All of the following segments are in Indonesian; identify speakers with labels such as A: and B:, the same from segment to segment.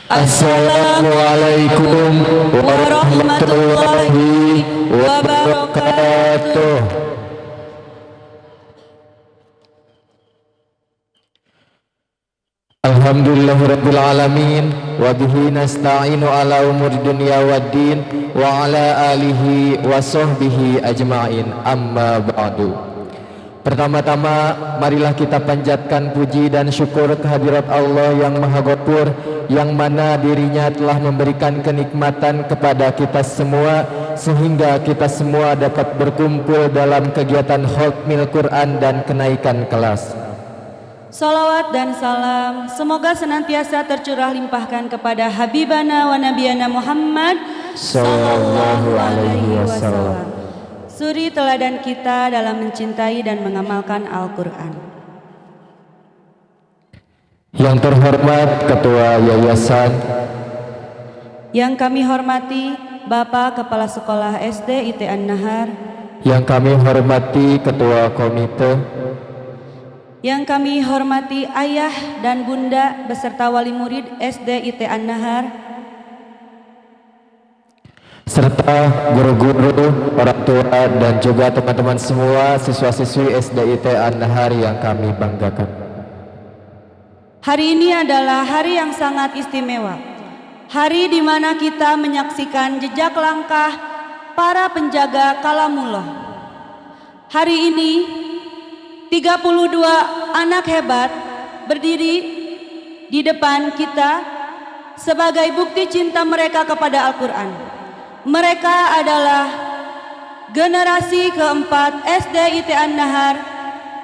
A: Assalamualaikum warahmatullahi wabarakatuh. Alhamdulillahirabbil alamin wa bihi nasta'inu ala umuri dunya waddin wa ala alihi wa sahbihi ajma'in, amma ba'du. Pertama-tama marilah kita panjatkan puji dan syukur kehadirat Allah yang Maha Ghafur, yang mana dirinya telah memberikan kenikmatan kepada kita semua sehingga kita semua dapat berkumpul dalam kegiatan Khatmil Quran dan kenaikan kelas.
B: Salawat dan salam semoga senantiasa tercurah limpahkan kepada Habibana wa Nabiyana Muhammad
A: Sallallahu alaihi wasallam,
B: suri teladan kita dalam mencintai dan mengamalkan Al-Quran.
A: Yang terhormat Ketua Yayasan,
B: yang kami hormati Bapak Kepala Sekolah SD IT An-Nahar,
A: yang kami hormati Ketua Komite,
B: yang kami hormati Ayah dan Bunda beserta wali murid SD IT An-Nahar,
A: serta guru-guru, orang tua dan juga teman-teman semua siswa-siswi SD IT An-Nahar yang kami banggakan.
B: Hari ini adalah hari yang sangat istimewa. Hari di mana kita menyaksikan jejak langkah para penjaga kalamullah. Hari ini 32 anak hebat berdiri di depan kita sebagai bukti cinta mereka kepada Al-Quran. Mereka adalah generasi keempat SD IT An-Nahar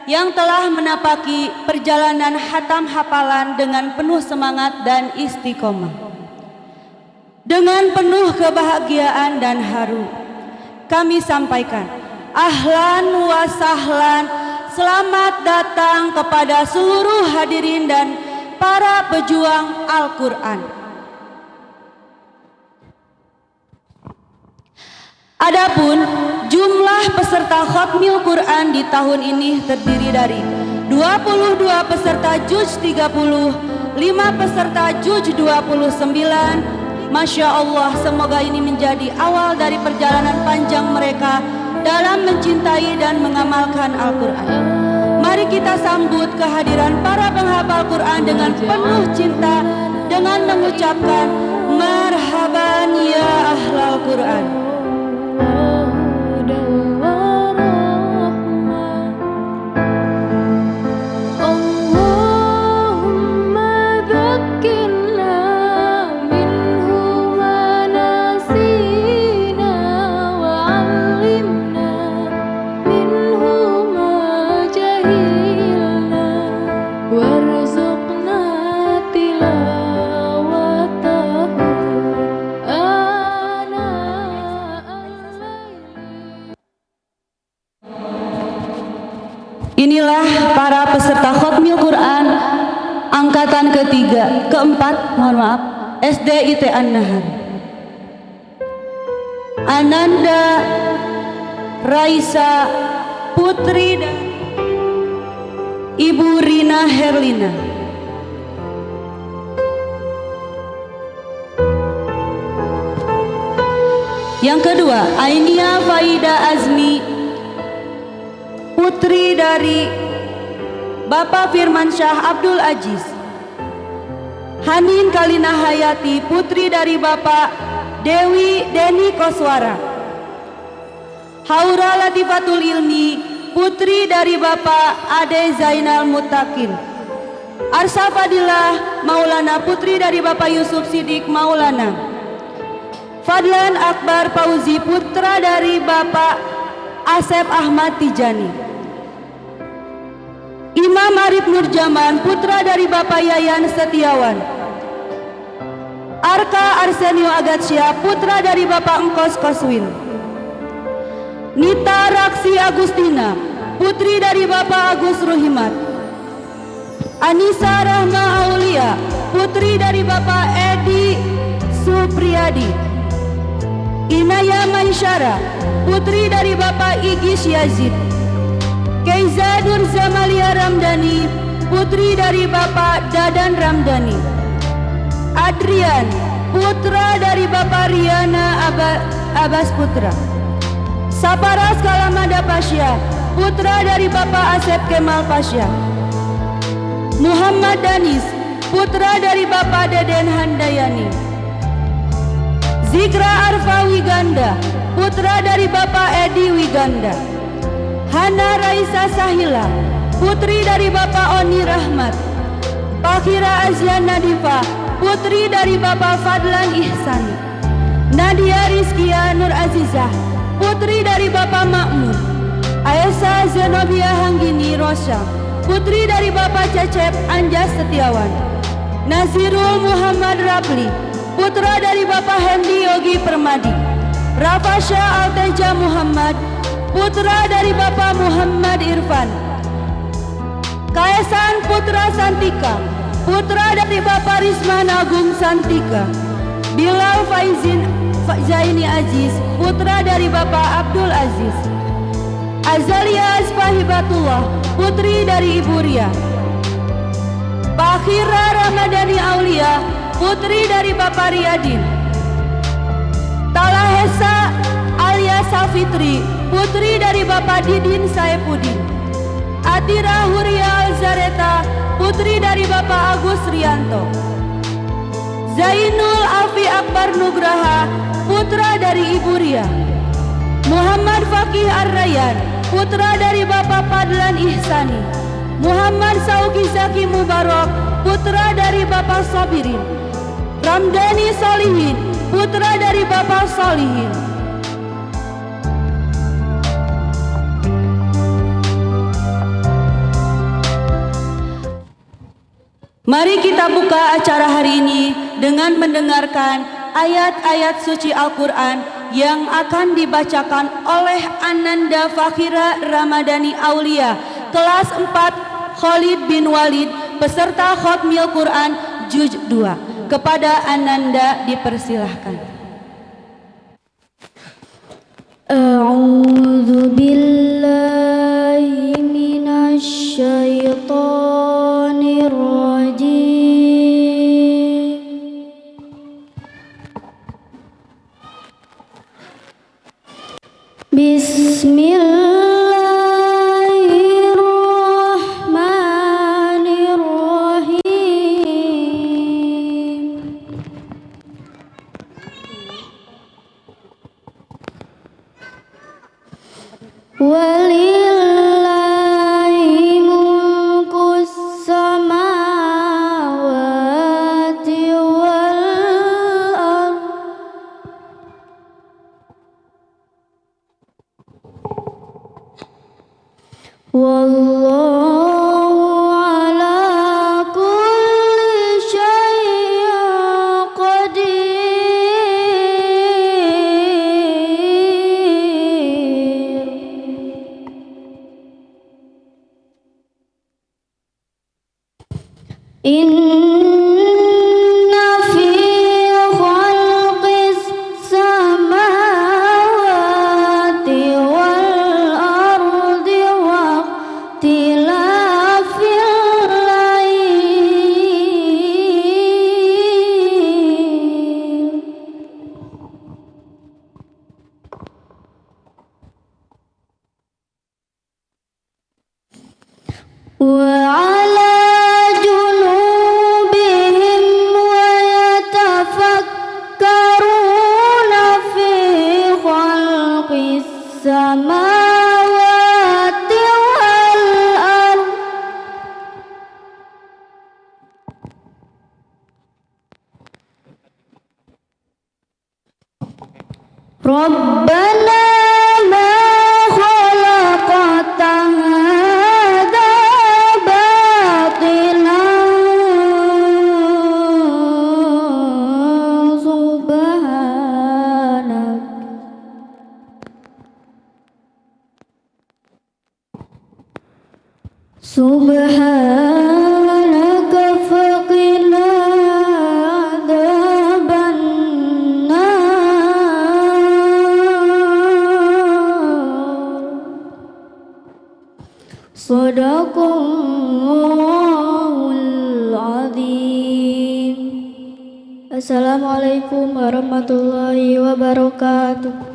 B: yang telah menapaki perjalanan hatam hafalan dengan penuh semangat dan istiqomah. Dengan penuh kebahagiaan dan haru, kami sampaikan ahlan wa sahlan, selamat datang kepada seluruh hadirin dan para pejuang Al-Quran. Adapun jumlah peserta Khatmil Quran di tahun ini terdiri dari 22 peserta Juz 30, 5 peserta Juz 29. Masya Allah, semoga ini menjadi awal dari perjalanan panjang mereka dalam mencintai dan mengamalkan Al-Quran. Mari kita sambut kehadiran para penghafal Quran dengan penuh cinta dengan mengucapkan marhaban ya ahlal Quran. Inilah para peserta Khatmil Quran angkatan keempat, mohon maaf, SD IT An-Nahar. Ananda Raisa Putri dan Ibu Rina Herlina. Yang kedua, Ainia Faida Azmi, putri dari Bapak Firman Syah Abdul Aziz. Hanin Kalina Hayati, putri dari Bapak Dewi Deni Koswara. Haura Latifatul Ilmi, putri dari Bapak Ade Zainal Mutakin. Arsa Fadilah Maulana, putri dari Bapak Yusuf Sidik Maulana. Fadlan Akbar Fauzi, putra dari Bapak Asep Ahmad Tijani. Imam Arif Nurjaman, putra dari Bapak Yayan Setiawan. Arka Arsenio Agatsya, putra dari Bapak Engkos Koswin. Nita Raksi Agustina, putri dari Bapak Agus Ruhimat. Anissa Rahma Aulia, putri dari Bapak Edi Supriyadi. Inaya Maisyara, putri dari Bapak Igis Yazid. Keiza Nurzamalia Ramdhani, putri dari Bapak Dadan Ramdhani. Adrian, putra dari Bapak Riana Abbas Putra. Saparas Kalamada Pasya, putra dari Bapak Asep Kemal Pasya. Muhammad Danis, putra dari Bapak Deden Handayani. Zikra Arfa Wiganda, putra dari Bapak Edi Wiganda. Hana Raisa Sahila, putri dari Bapak Oni Rahmat. Fakhira Azia Nadifa, putri dari Bapak Fadlan Ihsani. Nadia Rizkia Nur Azizah, putri dari Bapak Makmur. Aisyah Zenobia Hanggini Rosya, putri dari Bapak Cecep Anjas Setiawan. Nazirul Muhammad Rapli, putra dari Bapak Hendi Yogi Permadi. Rafasya Alteja Muhammad, putra dari Bapak Muhammad Irfan. Kaesan Putra Santika, putra dari Bapak Risman Agung Santika. Bilal Faizin Zaini Aziz, putra dari Bapak Abdul Aziz. Azalia Asfahibatullah, putri dari Ibu Ria. Fakhira Ramadhani Aulia, putri dari Bapak Riyadin. Talahesa Alia Safitri, putri dari Bapak Didin Saipudin. Atira Huria Alzareta, putri dari Bapak Agus Rianto. Zainul Alfi Akbar Nugraha, putra dari Ibu Ria. Muhammad Fakih Ar-Rayyan, putra dari Bapak Fadlan Ihsani. Muhammad Sauki Zaki Mubarak, putra dari Bapak Sabirin. Ramdhani Solihin, putra dari Bapak Solihin. Mari kita buka acara hari ini dengan mendengarkan ayat-ayat suci Al-Quran yang akan dibacakan oleh Ananda Fakhira Ramadhani Aulia, kelas 4 Khalid bin Walid, peserta Khatmil Quran Juz 2. Kepada Ananda dipersilahkan.
C: A'udzu billahi minasy syaithanir rajim. Bismillahirrahmanirrahim. Walillahi mulkus samawati wal ardh. Wallahu ala kulli syai'in qadir. Inna fi khalqis samawati wal ardi wa ikhtilafil lail wa ala junubihim wa yatafakkaruna fi khalqis samawati wal ardh. Rabbana ma khalaqta hadza batilan subhanak subhanaka faqina adzaban nar. Shadaqallahul azim. Assalamualaikum warahmatullahi wabarakatuh.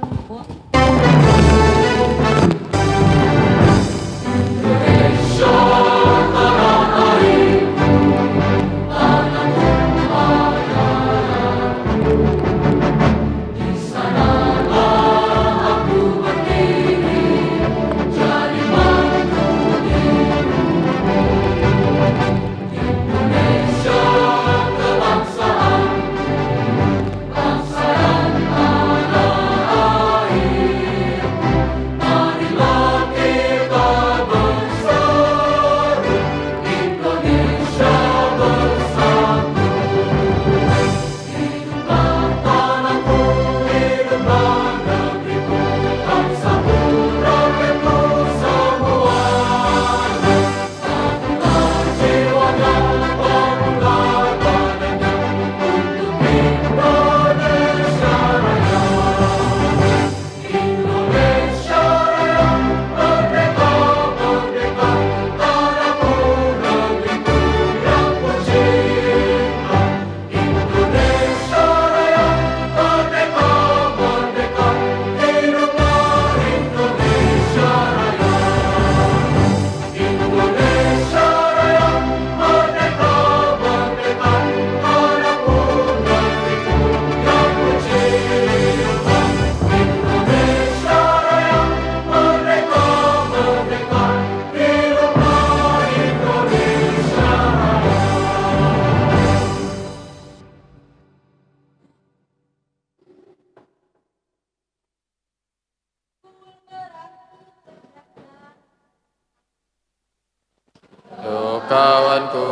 D: Kawanku,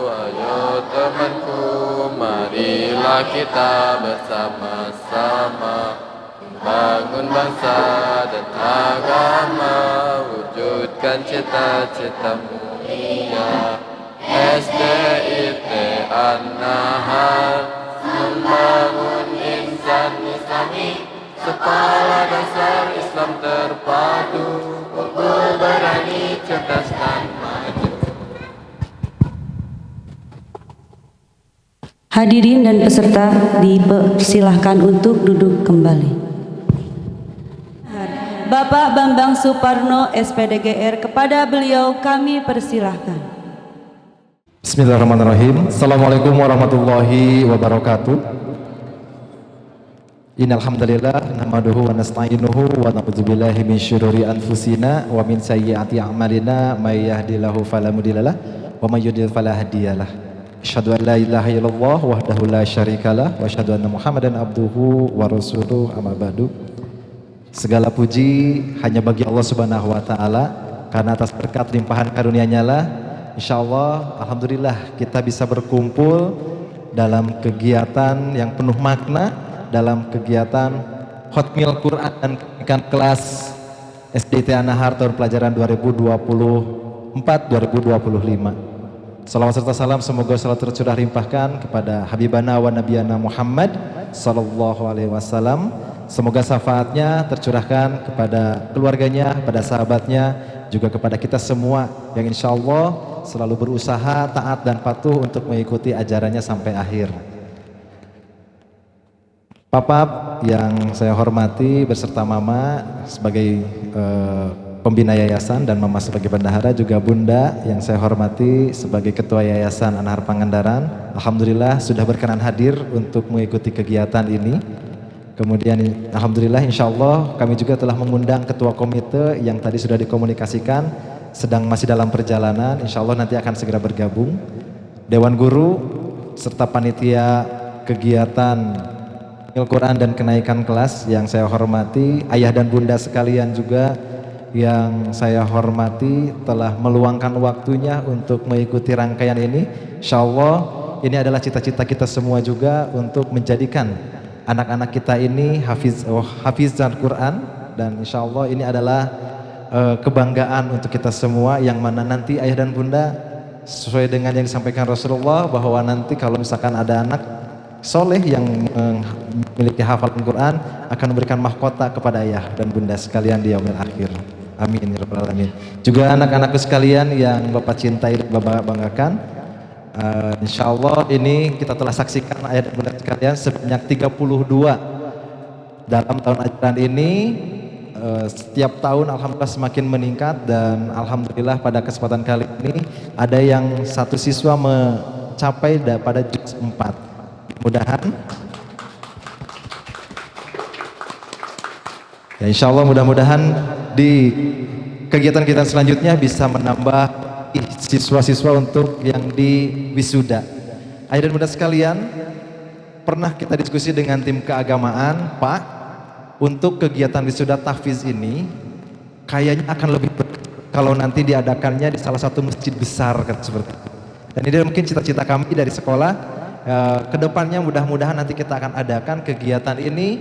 D: ayo temanku, marilah kita bersama-sama membangun bangsa dan agama, wujudkan cita-cita mulia. SDIT An-Nahar membangun insan Islami, sekolah dasar Islam terpadu, berani, cerdas dan maju.
B: Hadirin dan peserta dipersilahkan untuk duduk kembali. Bapak Bambang Suparno, SPDGR, kepada beliau kami persilahkan.
A: Bismillahirrahmanirrahim. Assalamualaikum warahmatullahi wabarakatuh. Innalhamdulillah nahmaduhu wa nasta'inuhu wa na'udzubillahi min syururi anfusina wa min sayyiati a'malina may yahdihillahu fala mudhillalah wa may yudhlil fala hadiyalah. Asyhadu an la ilaha illallah wahdahu la syarikalah wa asyhadu anna Muhammadan abduhu wa rasuluh, amma ba'du. Segala puji hanya bagi Allah Subhanahu wa taala, karena atas berkat limpahan karunia-Nya lah insyaallah alhamdulillah kita bisa berkumpul dalam kegiatan yang penuh makna, dalam kegiatan Khatmil Quran dan kenaikan kelas SDIT An-Nahar tahun pelajaran 2024-2025. Salawat serta salam semoga selalu tercurah limpahkan kepada Habibana wa Nabiyana Muhammad sallallahu alaihi wasallam. Semoga syafaatnya tercurahkan kepada keluarganya, kepada sahabatnya, juga kepada kita semua yang insya Allah selalu berusaha taat dan patuh untuk mengikuti ajarannya sampai akhir. Papa yang saya hormati beserta Mama sebagai pembina yayasan dan Mama sebagai bendahara, juga Bunda yang saya hormati sebagai ketua yayasan An-Nahar Pangandaran, alhamdulillah sudah berkenan hadir untuk mengikuti kegiatan ini. Kemudian alhamdulillah insyaallah kami juga telah mengundang ketua komite yang tadi sudah dikomunikasikan, sedang masih dalam perjalanan, insyaallah nanti akan segera bergabung. Dewan guru serta panitia kegiatan Al-Quran dan kenaikan kelas yang saya hormati, ayah dan bunda sekalian juga yang saya hormati telah meluangkan waktunya untuk mengikuti rangkaian ini. Insyaallah ini adalah cita-cita kita semua juga untuk menjadikan anak-anak kita ini hafiz Al-Quran, dan insyaallah ini adalah kebanggaan untuk kita semua, yang mana nanti ayah dan bunda sesuai dengan yang disampaikan Rasulullah bahwa nanti kalau misalkan ada anak soleh yang memiliki hafalan Quran akan memberikan mahkota kepada ayah dan bunda sekalian di yaumil akhir. Amin ya rabbal alamin. Juga anak-anakku sekalian yang Bapak cintai dan Bapak banggakan,
E: Insya Allah ini kita telah saksikan ayat dan bunda sekalian sebanyak 32 dalam tahun ajaran ini. Setiap tahun alhamdulillah semakin meningkat, dan alhamdulillah pada kesempatan kali ini ada yang satu siswa mencapai pada juz 4. Mudah-mudahan ya, insya Allah mudah-mudahan di kegiatan kita selanjutnya bisa menambah siswa-siswa untuk yang di wisuda. Ayah dan bunda sekalian, pernah kita diskusi dengan tim keagamaan, Pak, untuk kegiatan wisuda tahfiz ini kayaknya akan lebih kalau nanti diadakannya di salah satu masjid besar seperti itu. Dan ini mungkin cita-cita kami dari sekolah, kedepannya mudah-mudahan nanti kita akan adakan kegiatan ini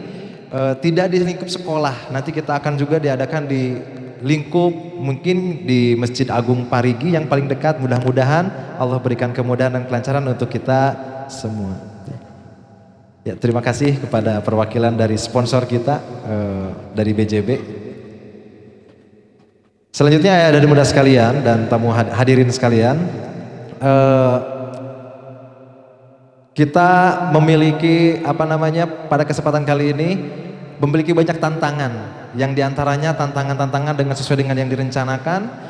E: tidak di lingkup sekolah, nanti kita akan juga diadakan di lingkup mungkin di Masjid Agung Parigi yang paling dekat. Mudah-mudahan Allah berikan kemudahan dan kelancaran untuk kita semua. Ya, terima kasih kepada perwakilan dari sponsor kita dari BJB. Selanjutnya ayah dan bunda sekalian dan tamu hadirin sekalian, kita memiliki pada kesempatan kali ini memiliki banyak tantangan, yang diantaranya tantangan-tantangan dengan sesuai dengan yang direncanakan,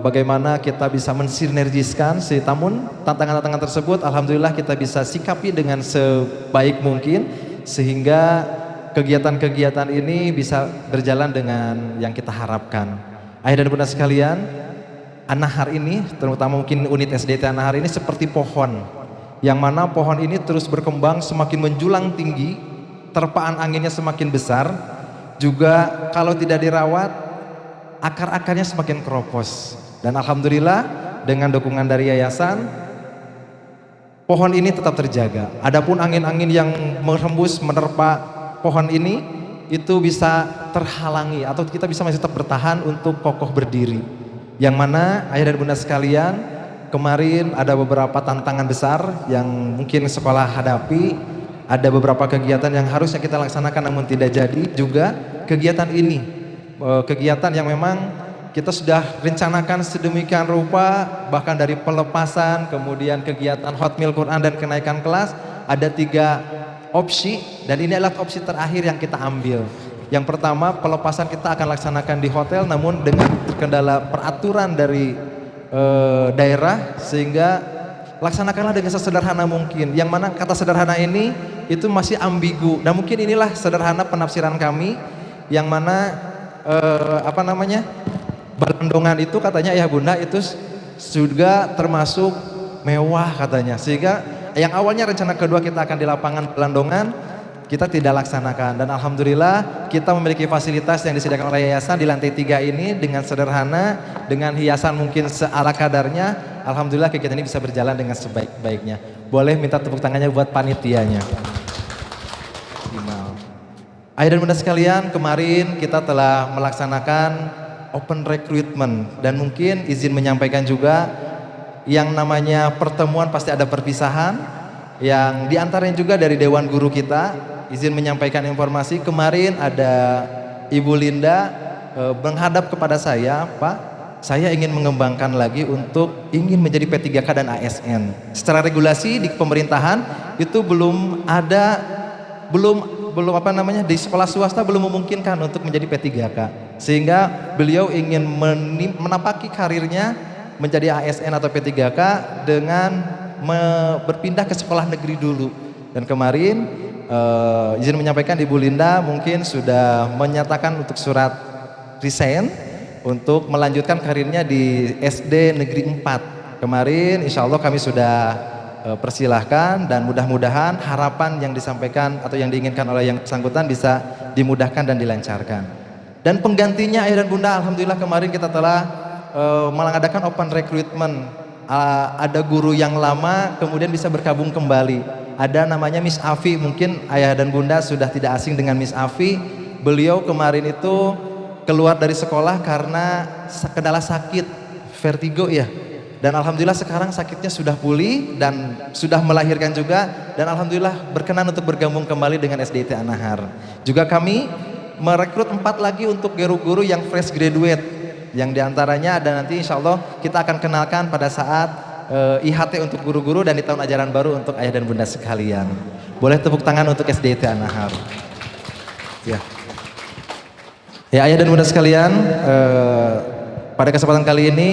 E: bagaimana kita bisa mensinergiskan namun tantangan-tantangan tersebut alhamdulillah kita bisa sikapi dengan sebaik mungkin sehingga kegiatan-kegiatan ini bisa berjalan dengan yang kita harapkan. Ayah dan bunda sekalian, An-Nahar ini, terutama mungkin unit SDT An-Nahar ini seperti pohon, yang mana pohon ini terus berkembang semakin menjulang tinggi, terpaan anginnya semakin besar. Juga kalau tidak dirawat, akar-akarnya semakin keropos. Dan alhamdulillah dengan dukungan dari yayasan, pohon ini tetap terjaga. Adapun angin-angin yang merembus menerpa pohon ini itu bisa terhalangi atau kita bisa masih tetap bertahan untuk kokoh berdiri. Yang mana ayah dan bunda sekalian, kemarin ada beberapa tantangan besar yang mungkin sekolah hadapi. Ada beberapa kegiatan yang harusnya kita laksanakan namun tidak jadi. Juga kegiatan ini, kegiatan yang memang kita sudah rencanakan sedemikian rupa, bahkan dari pelepasan, kemudian kegiatan Hotmil Quran dan kenaikan kelas, ada 3 opsi, dan ini adalah opsi terakhir yang kita ambil. Yang pertama, pelepasan kita akan laksanakan di hotel, namun dengan terkendala peraturan dari daerah, sehingga laksanakanlah dengan sesederhana mungkin. Yang mana kata sederhana ini itu masih ambigu. Dan mungkin inilah sederhana penafsiran kami, yang mana Balandongan itu katanya ya bunda itu juga termasuk mewah katanya. Sehingga yang awalnya rencana kedua kita akan di lapangan Balandongan, kita tidak laksanakan. Dan alhamdulillah kita memiliki fasilitas yang disediakan oleh yayasan di lantai 3 ini dengan sederhana, dengan hiasan mungkin seala kadarnya. Alhamdulillah kegiatan ini bisa berjalan dengan sebaik-baiknya. Boleh minta tepuk tangannya buat panitianya. Ayah dan bunda sekalian, kemarin kita telah melaksanakan open recruitment, dan mungkin izin menyampaikan juga yang namanya pertemuan pasti ada perpisahan, yang diantaranya juga dari Dewan Guru kita. Izin menyampaikan informasi, kemarin ada Ibu Linda menghadap kepada saya, Pak, saya ingin mengembangkan lagi untuk ingin menjadi P3K dan ASN. Secara regulasi di pemerintahan itu belum di sekolah swasta belum memungkinkan untuk menjadi P3K. Sehingga beliau ingin menapaki karirnya menjadi ASN atau P3K dengan berpindah ke sekolah negeri dulu. Dan kemarin izin menyampaikan Ibu Linda mungkin sudah menyatakan untuk surat resign untuk melanjutkan karirnya di SD Negeri 4. Kemarin insya Allah kami sudah persilahkan, dan mudah-mudahan harapan yang disampaikan atau yang diinginkan oleh yang bersangkutan bisa dimudahkan dan dilancarkan. Dan penggantinya ayah dan bunda, alhamdulillah kemarin kita telah mengadakan open recruitment. Ada guru yang lama kemudian bisa bergabung kembali. Ada namanya Miss Afi, mungkin ayah dan bunda sudah tidak asing dengan Miss Afi. Beliau kemarin itu keluar dari sekolah karena kendala sakit, vertigo ya. Dan alhamdulillah sekarang sakitnya sudah pulih dan sudah melahirkan juga, dan alhamdulillah berkenan untuk bergabung kembali dengan SDT An-Nahar. Juga kami merekrut 4 lagi untuk guru-guru yang fresh graduate, yang diantaranya ada nanti insya Allah kita akan kenalkan pada saat IHT untuk guru-guru dan di tahun ajaran baru untuk ayah dan bunda sekalian. Boleh tepuk tangan untuk SDIT An-Nahar. Ya. Ya, ayah dan bunda sekalian, pada kesempatan kali ini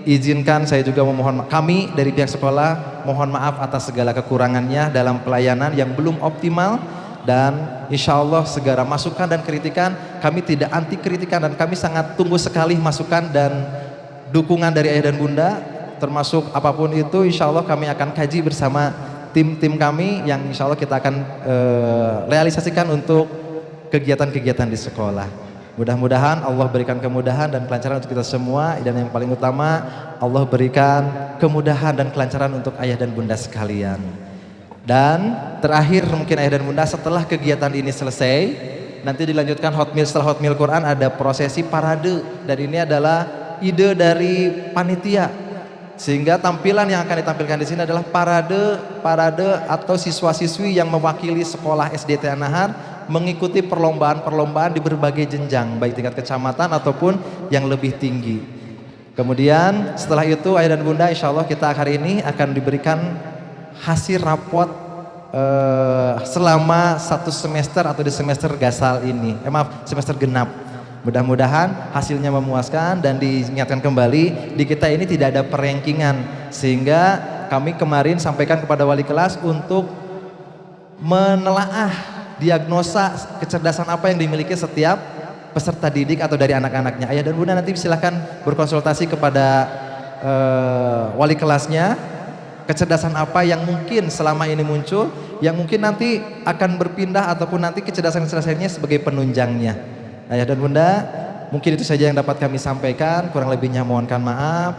E: izinkan saya juga memohon, kami dari pihak sekolah mohon maaf atas segala kekurangannya dalam pelayanan yang belum optimal, dan insya Allah segala masukan dan kritikan, kami tidak anti kritikan dan kami sangat tunggu sekali masukan dan dukungan dari ayah dan bunda, termasuk apapun itu insya Allah kami akan kaji bersama tim-tim kami yang insya Allah kita akan realisasikan untuk kegiatan-kegiatan di sekolah. Mudah-mudahan Allah berikan kemudahan dan kelancaran untuk kita semua, dan yang paling utama Allah berikan kemudahan dan kelancaran untuk ayah dan bunda sekalian. Dan terakhir mungkin ayah dan bunda, setelah kegiatan ini selesai nanti dilanjutkan hot meal. Setelah hot meal Quran ada prosesi parade, dan ini adalah ide dari panitia, sehingga tampilan yang akan ditampilkan di sini adalah parade atau siswa-siswi yang mewakili sekolah SDIT An-Nahar mengikuti perlombaan-perlombaan di berbagai jenjang, baik tingkat kecamatan ataupun yang lebih tinggi. Kemudian setelah itu ayah dan bunda, insya Allah kita hari ini akan diberikan hasil rapot selama 1 semester atau di semester gasal ini, semester genap. Mudah-mudahan hasilnya memuaskan, dan diingatkan kembali di kita ini tidak ada perankingan, sehingga kami kemarin sampaikan kepada wali kelas untuk menelaah diagnosa kecerdasan apa yang dimiliki setiap peserta didik atau dari anak-anaknya. Ayah dan bunda nanti silahkan berkonsultasi kepada wali kelasnya, kecerdasan apa yang mungkin selama ini muncul, yang mungkin nanti akan berpindah ataupun nanti kecerdasan-kecerdasannya sebagai penunjangnya. Ayah dan bunda, mungkin itu saja yang dapat kami sampaikan, kurang lebihnya mohonkan maaf.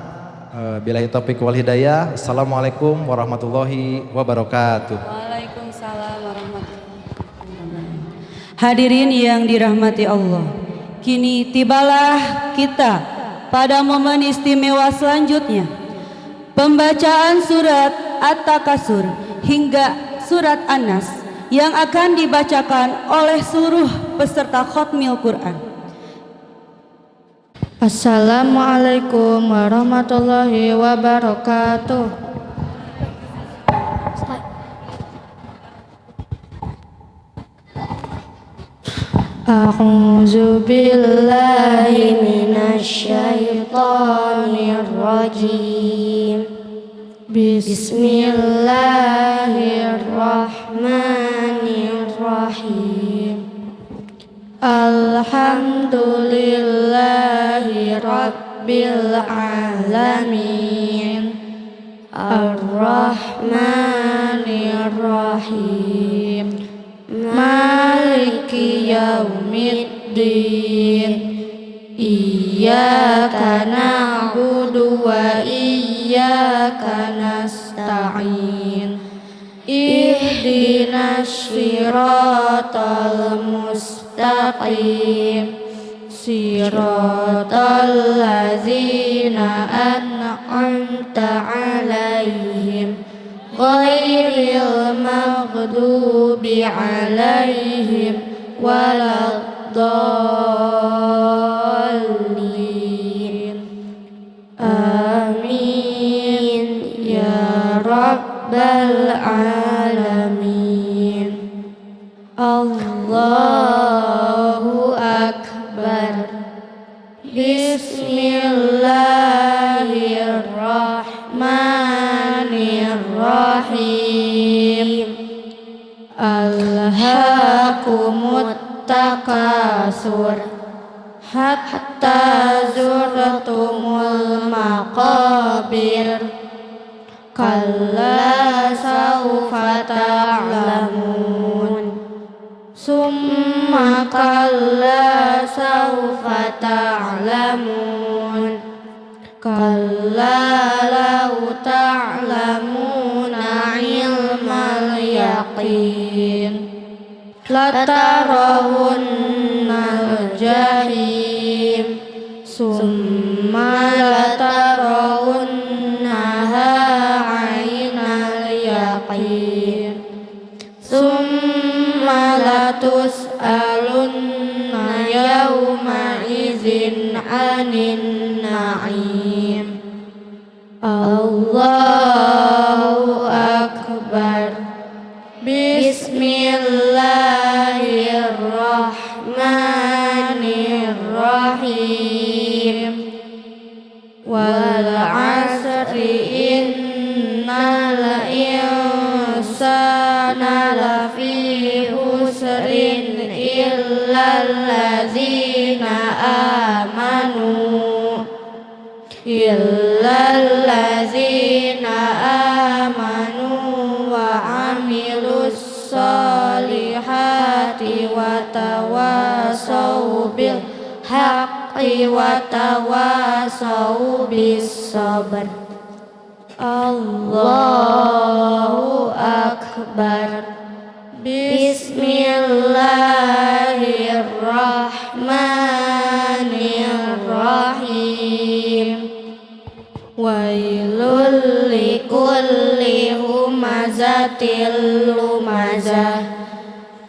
E: Billahi taufiq wal hidayah. Assalamualaikum warahmatullahi wabarakatuh.
B: Waalaikumsalam warahmatullahi wabarakatuh. Hadirin yang dirahmati Allah, kini tibalah kita pada momen istimewa selanjutnya, pembacaan surat At-Takasur hingga surat An-Nas yang akan dibacakan oleh seluruh peserta khatmil Quran.
C: Assalamualaikum warahmatullahi wabarakatuh. A'udzu billahi minasy syaithanir rajim. Bismillahirrahmanirrahim. Alhamdulillahi rabbil alamin. Ar-Rahmanir-Rahim. Maliki yaumiddin. Iyyaka na'budu wa iyyaka nasta'in. Ihdinas siratal mustaqim. Siratal ladzina an'amta 'alaihim ghairil maghdubi 'alaihim waladdallin. Amin ya rabbal alamin. Allahu akbar. Bismillahirrahmanirrahim. Alhaakumut takasur hatta zurtumul maqabir. Kalla sawfa ta'lamun. Summa kalla sawfa ta'lamun. Kalla law ta'lamuna ilmal yaqin. Latarawunnal jahim. Summa latarawunnaha 'ainal yaqin. Summa latus'alunna yawma idzin 'anin na'im. Allah Allahu Akbar. Bismillahirrahmanirrahim. Wal 'asri innal insana lafi khusrin illal ladzina amanu wa amilus solihati wa tawasau bil haqqi wa tawasau bis sabr. Allahu Akbar. Bismillahirrahmanirrahim. Wailul likulli humazatil lumazah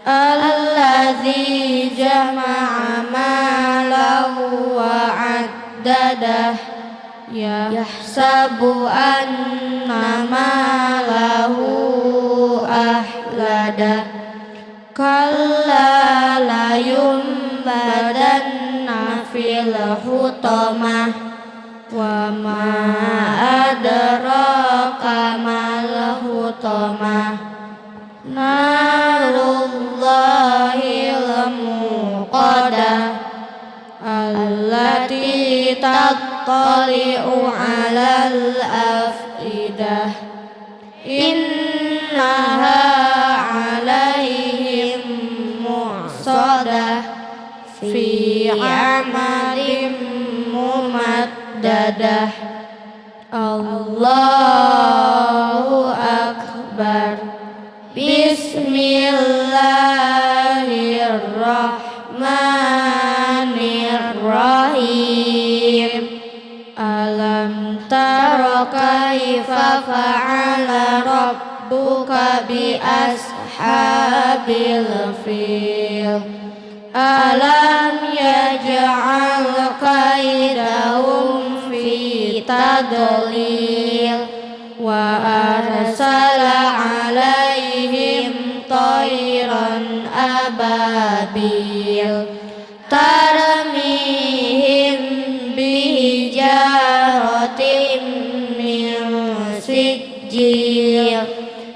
C: alladzi jama'a malahu wa 'addadah yahsabu anna malahu ahladah kalla la yumbadanna fil hutamah wa ma adraka mal hutamah narullahil muqadah allati tattali'u 'alal afidah innaha 'alaihim mu'sadah fi 'amalin mumaddadah. Allahu Akbar. Bismillahirrahmanirrahim. Alam tara kaifa fa'ala rabbuka bi ashabil fil. Alam yaj'al kaidahum fi tadlil wa arsala 'alaihim tayran ababil tarmihim bihijaratin min sijil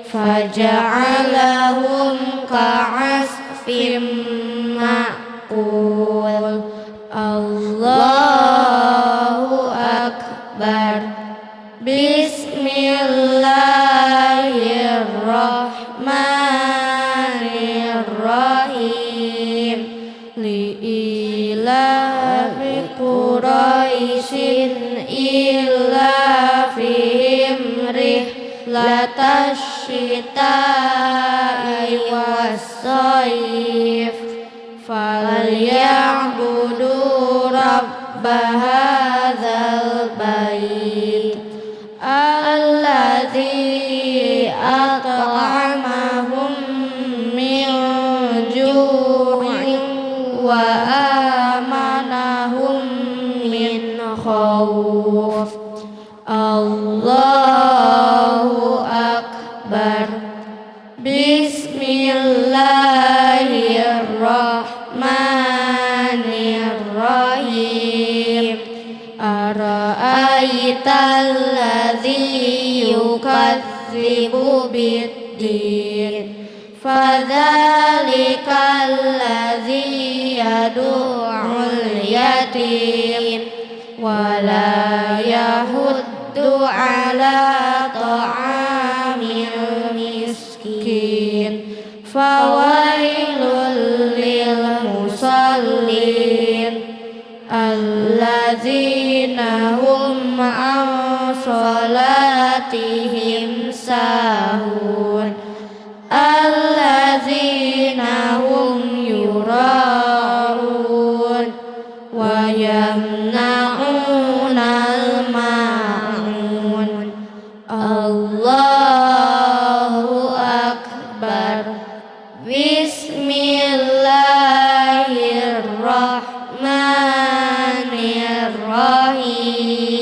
C: faja'alahum ka'asfim ma'kul. Allahu Akbar. Bismillahirrahmanirrahim. Li'ilafi Quraisyin ilafihim rihlatash syita'i was-sayf falyabudu rabba hadzal bait alladzi at'amahum min ju'in wa amanahum min khauf. Allahu Akbar. Bismillahirrahmanirrahim. Ara'aital ladzi yukadzibu biddin fadzalikal ladzi yad'ul yatim wa la yahuddu ala ta'amil miskin fawailul lil musallin alladzina hum an salatihim sahun alladzina hum yura'un wa yamna'unal ma'un. Allahu Akbar. Bismillahirrahmanirrahim.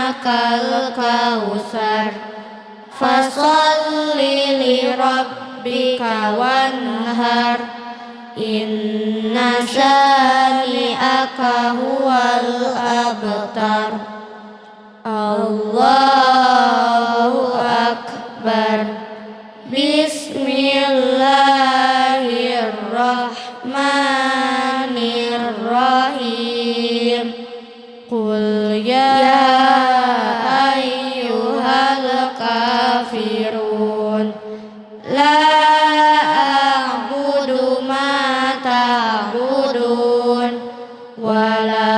C: a'tainakal kautsar fasholli li rabbika wanhar inna syani'aka huwal abtar. Allahu akbar. Bismillahirrahmanirrahim. Qul ya ayyuhal kafirun la a'budu ma ta'budun wala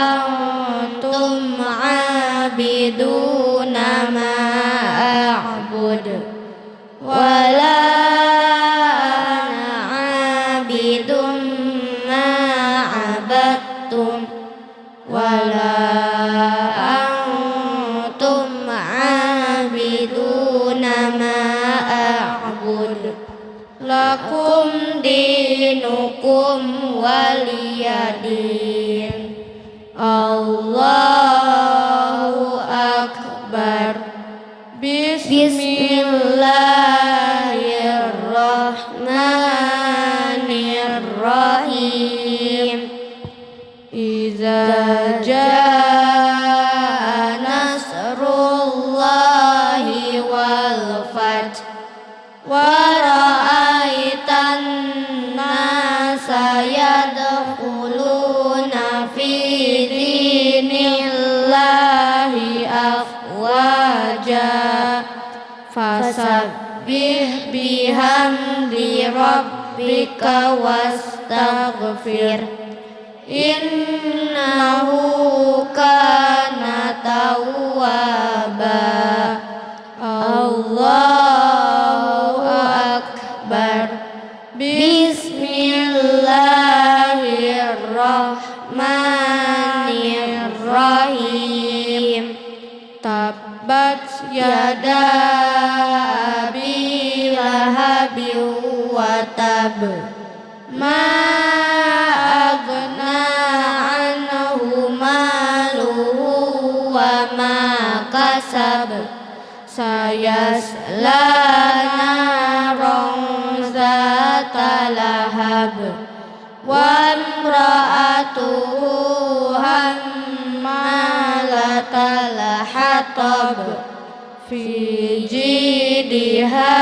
C: antum 'abiduna ma a'budu wala ana 'abidum ma 'abadtum wala antum 'abiduna ma a'budu lakum dinukum waliyadin. Allahu akbar. Bismillahirrahmanirrahim. Iza jaa nasrullahi wal fath wa ra'aitan nasa yadkhuluna fi dinillahi afwaja fasabbih bihamdi rabbika wastaghfir innahu kana tawwaba. Allahu akbar. Bismillahirrahmanirrahim. Tabbat yada abi lahabin wa tab ma aghna anhu maluhu wa ma kasab sayasla naran zata lahab wa imra'atuhu hammalatal hatab fi jidha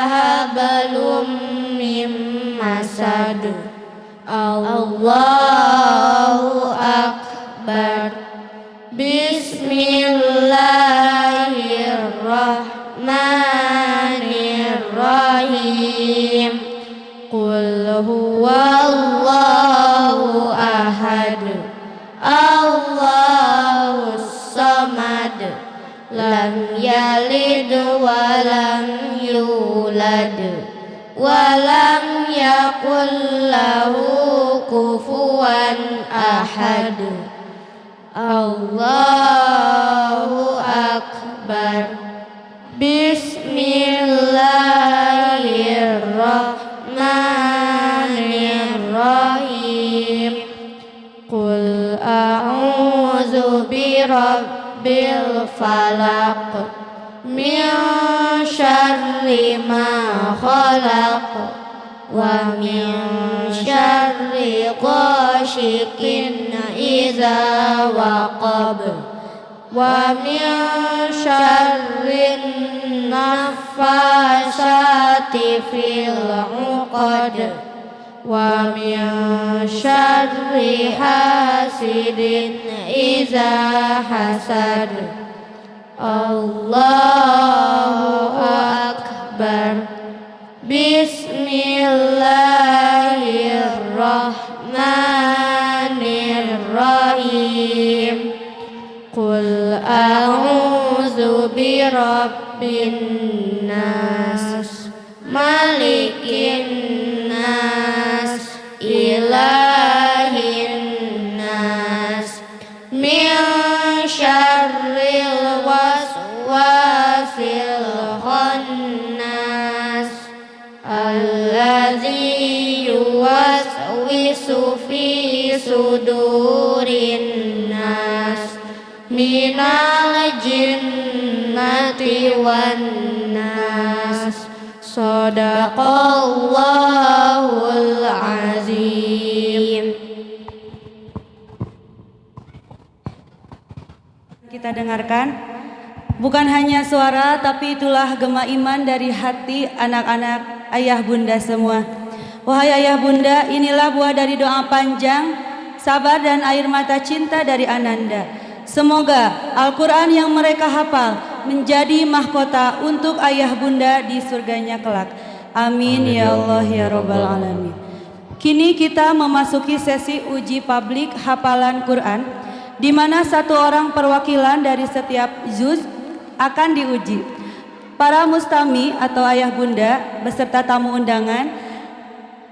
C: hablum mim masad. Allahu akbar. Bismillahirrahmanirrahim. Qul huwallahu ahad Allahus samad lam yalid wa lam yulad wa lam yakul lahu kufuwan ahad. Allahu akbar. Bismillahirrahmanirrahim. Qul a'udzu birabbil falaq min syarri ma khalaq wa min syarri ghasiqin idza waqab wa min syarrin naffasati fil 'uqad wa min syarri hasidin idza hasad. Allahu akbar. Bismillahirrahmanirrahim. Qul a'udzu birabbin nas malikin nas ilahin nas min syarril waswasil khannas allazi yuwaswisu fi sudurin nas minal jinnati wan nas. Shadaqallahul azim.
B: Kita dengarkan, bukan hanya suara tapi itulah gema iman dari hati anak-anak ayah bunda semua. Wahai ayah bunda, inilah buah dari doa panjang, sabar dan air mata cinta dari Ananda. Semoga Al-Quran yang mereka hafal menjadi mahkota untuk ayah bunda di surganya kelak. Amin ya Allah ya Rabbal Alamin. Kini kita memasuki sesi uji publik hafalan Quran, di mana satu orang perwakilan dari setiap juz akan diuji. Para mustami atau ayah bunda beserta tamu undangan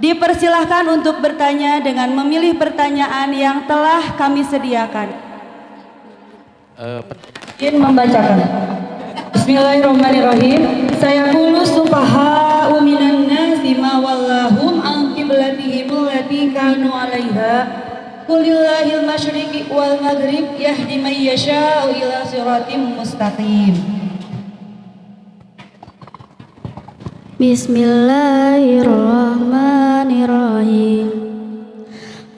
B: dipersilahkan untuk bertanya dengan memilih pertanyaan yang telah kami sediakan. Izin membacakan. Bismillahirrahmanirrahim. Saya qulu subha'u minan nasi ma wallahum an qiblatihim allati kanu 'alaiha. Qulillahil masyriqi wal maghrib yahdi man yasha'u ila siratim mustaqim.
C: Bismillahirrahmanirrahim.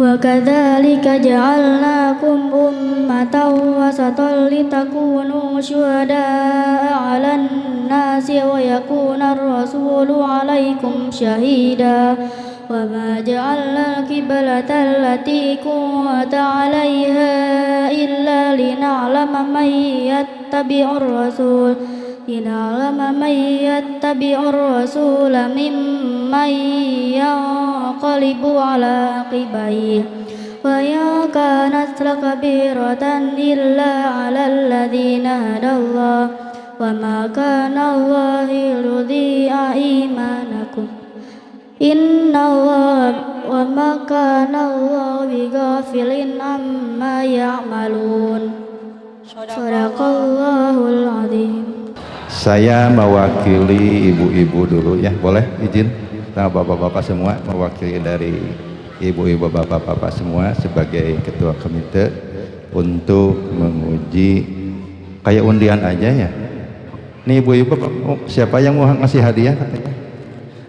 C: Wa kadzalika ja'alnakum ummatan wasatan litakunu syuhada'a 'alan nasi wa yakuna ar-rasulu 'alaikum syahida. Wa ma ja'alna al-qiblata allati kunta 'alaiha illa lina'lama man yattabi'ur rasul mimman yanqalibu ala aqibaihi wa in kanat lakabiratan illa ala alladhina hadallah wa ma kana Allahu liyudhi'a imanakum innallaha wa ma kana Allahu bighafilin amma ya'malun. Shadaqallahul azim.
F: Saya mewakili ibu-ibu dulu ya, boleh izin sama bapak-bapak semua, mewakili dari ibu-ibu bapak-bapak semua sebagai ketua komite untuk menguji kayak undian aja ya. Nih ibu-ibu, siapa yang mau ngasih hadiah katanya?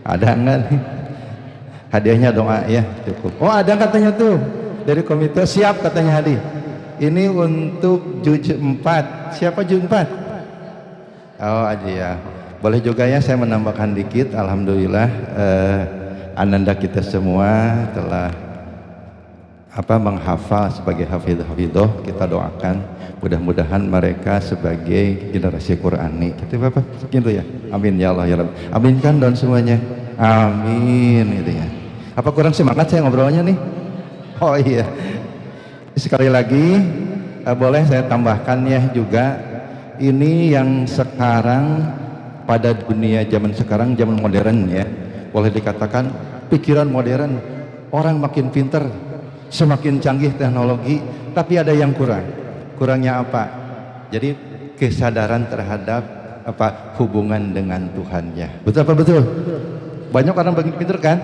F: Ada enggak nih? Hadiahnya doa ya, cukup. Oh ada katanya tuh dari komite, siap katanya hadiah. Ini untuk juz 4. Siapa juz 4? Oh aja ya, boleh juga ya saya menambahkan dikit. Alhamdulillah ananda kita semua telah menghafal sebagai hafidh-hafidhoh. Kita doakan mudah-mudahan mereka sebagai generasi Qurani. Gitu Bapak, gitu ya. Amin ya Allah ya Rabb. Aminkan don semuanya. Amin gitu ya. Apa kurang semangat saya ngobrolnya nih? Oh iya. Sekali lagi boleh saya tambahkan ya juga. Ini yang sekarang pada dunia zaman sekarang, zaman modern ya, boleh dikatakan pikiran modern, orang makin pinter, semakin canggih teknologi, tapi ada yang kurang. Kurangnya apa? Jadi kesadaran terhadap hubungan dengan Tuhannya. Betul apa betul? Banyak orang makin pinter kan?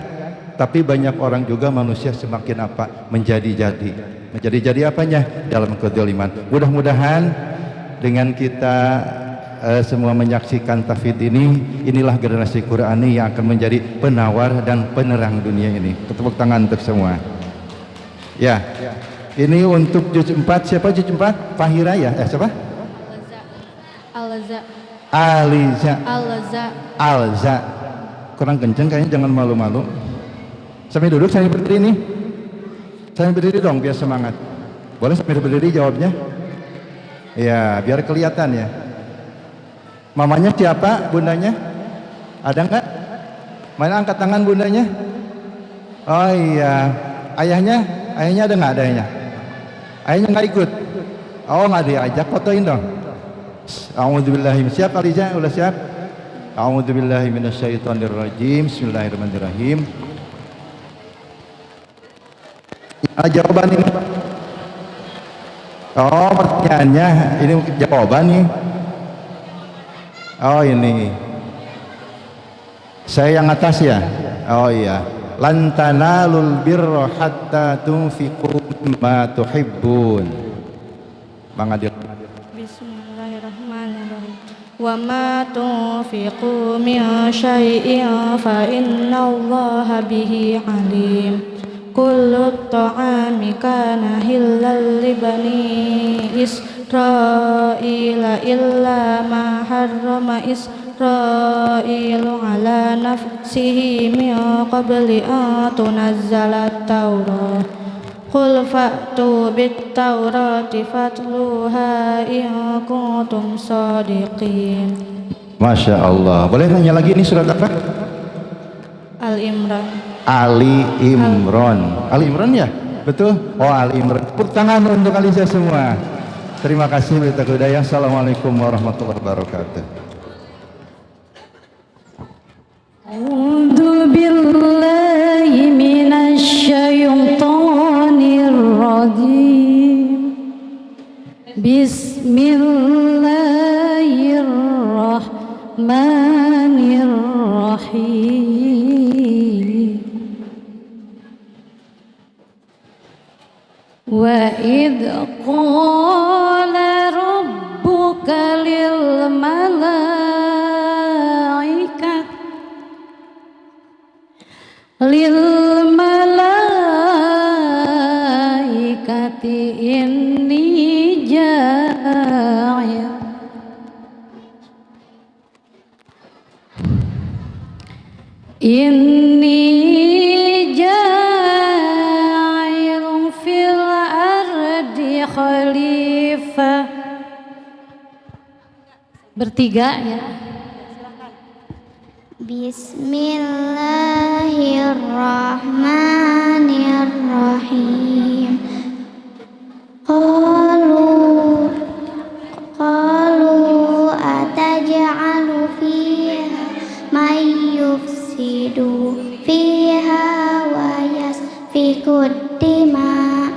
F: Tapi banyak orang juga manusia semakin menjadi-jadi. Menjadi-jadi apanya? Dalam kedzaliman. Mudah-mudahan dengan kita semua menyaksikan tafid ini, inilah generasi Qurani yang akan menjadi penawar dan penerang dunia ini. Tepuk tangan untuk semua. Ya, ini untuk juz 4. Siapa juz 4? Fahira ya? Siapa?
C: Alza.
F: Aliza.
C: Alza.
F: Alza. Kurang kenceng kayaknya, jangan malu-malu. Sambil duduk, sambil berdiri nih. Sambil berdiri dong biar semangat. Boleh sambil berdiri jawabnya? Ya, biar kelihatan ya. Mamanya siapa? Bundanya? Ada enggak? Mana angkat tangan bundanya? Oh iya. Ayahnya? Ayahnya ada enggak? Ayahnya? Ayahnya enggak ikut? Oh enggak diajak, fotoin dong. A'udzubillahi siap Aliza? Udah siap? A'udzubillahi minasyaitonirrajim. Bismillahirrahmanirrahim. Jawaban ini. Oh pertanyaannya ini jawaban nih. Oh ini saya yang atas ya. Oh iya, lan tanalul birra hatta tunfiqu mimma tuhibbun. Bang Adil.
C: Bismillahirrahmanirrahim. Wa ma tunfiqu min syai'in fa innallaha bihi alim. Kullu ta'ami kana hillal li bani Israila illa ma harrama Israilu ala nafsihi min qabli an tunazzalat Taurah. Qul fa'tu bit Taurati fatluha in kuntum shadiqin.
F: Masya Allah. Boleh nanya lagi, ini surat apa?
C: Al-Imran.
F: Ali Imran. Ali Imran ya? Betul? Oh, Ali Imran. Tepuk tangan untuk Alisa semua. Terima kasih. Assalamualaikum warahmatullahi wabarakatuh.
C: A'udzu billahi minasy syaithanir rajim. Bismillahirrahmanirrahim. Wa idh qala rabbuka lil malaikati inni ja'ilun fil ardi khalifah. Bertiga ya.
G: Bismillahirrahmanirrahim. Qalu ataj'alu fiha may yufsidu fiha wa yasfiku dima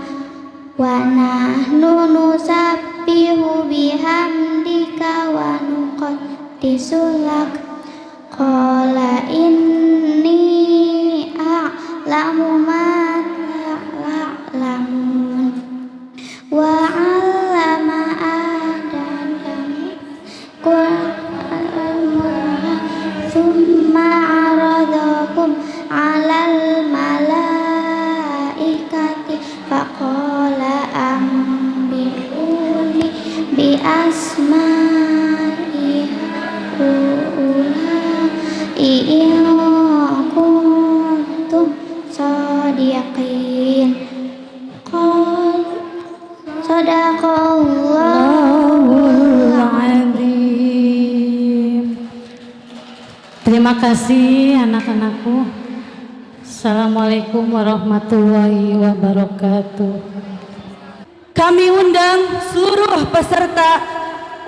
G: wa nahnu nusabbihu bihamdika wa nuqaddisu lak. Qala inni a'lamu ma ta'lamun wa 'allama Adama thumma 'aradakum 'alal malaikati faqala ambi'uni bi asma'i in kuntum shadiqin. Sadaqallahul
C: azim. Terima kasih anak-anakku. Assalamualaikum warahmatullahi wabarakatuh.
B: Kami undang seluruh peserta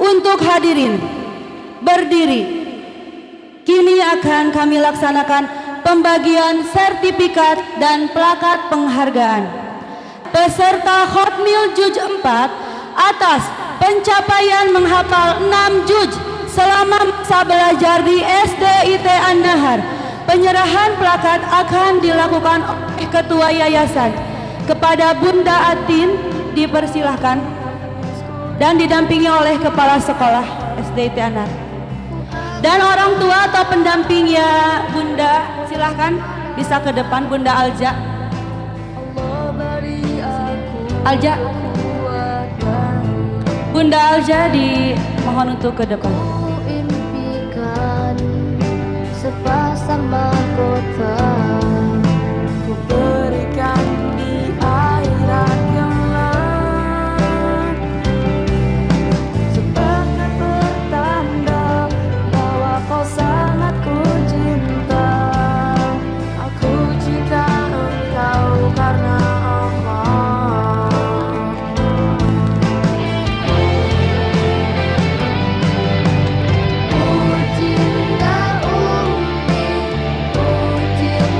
B: untuk hadirin berdiri. Kini akan kami laksanakan pembagian sertifikat dan plakat penghargaan. Peserta Khatmil Juz 4 atas pencapaian menghafal 6 juz selama masa belajar di SDIT An-Nahar. Penyerahan plakat akan dilakukan oleh Ketua Yayasan. Kepada Bunda Atin dipersilahkan dan didampingi oleh Kepala Sekolah SDIT An-Nahar. Dan orang tua atau pendampingnya Bunda, silahkan bisa ke depan. Bunda Alja. Alja. Bunda Alja dimohon untuk ke depan.
G: impikan sepasang mahkota ku berikan di akhirat kelak sebagai pertanda bahwa kau sangat ku cinta. Aku cinta engkau karena Allah. Ku cinta Umi, ku cinta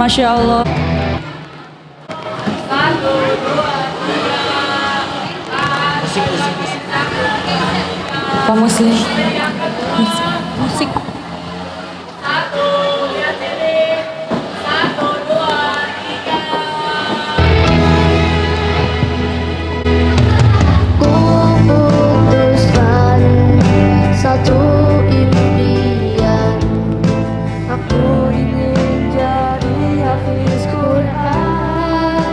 B: Masya Allah. Pak Muslim. Musik.
G: Kuputuskan satu impian, aku ingin jadi hafiz Quran.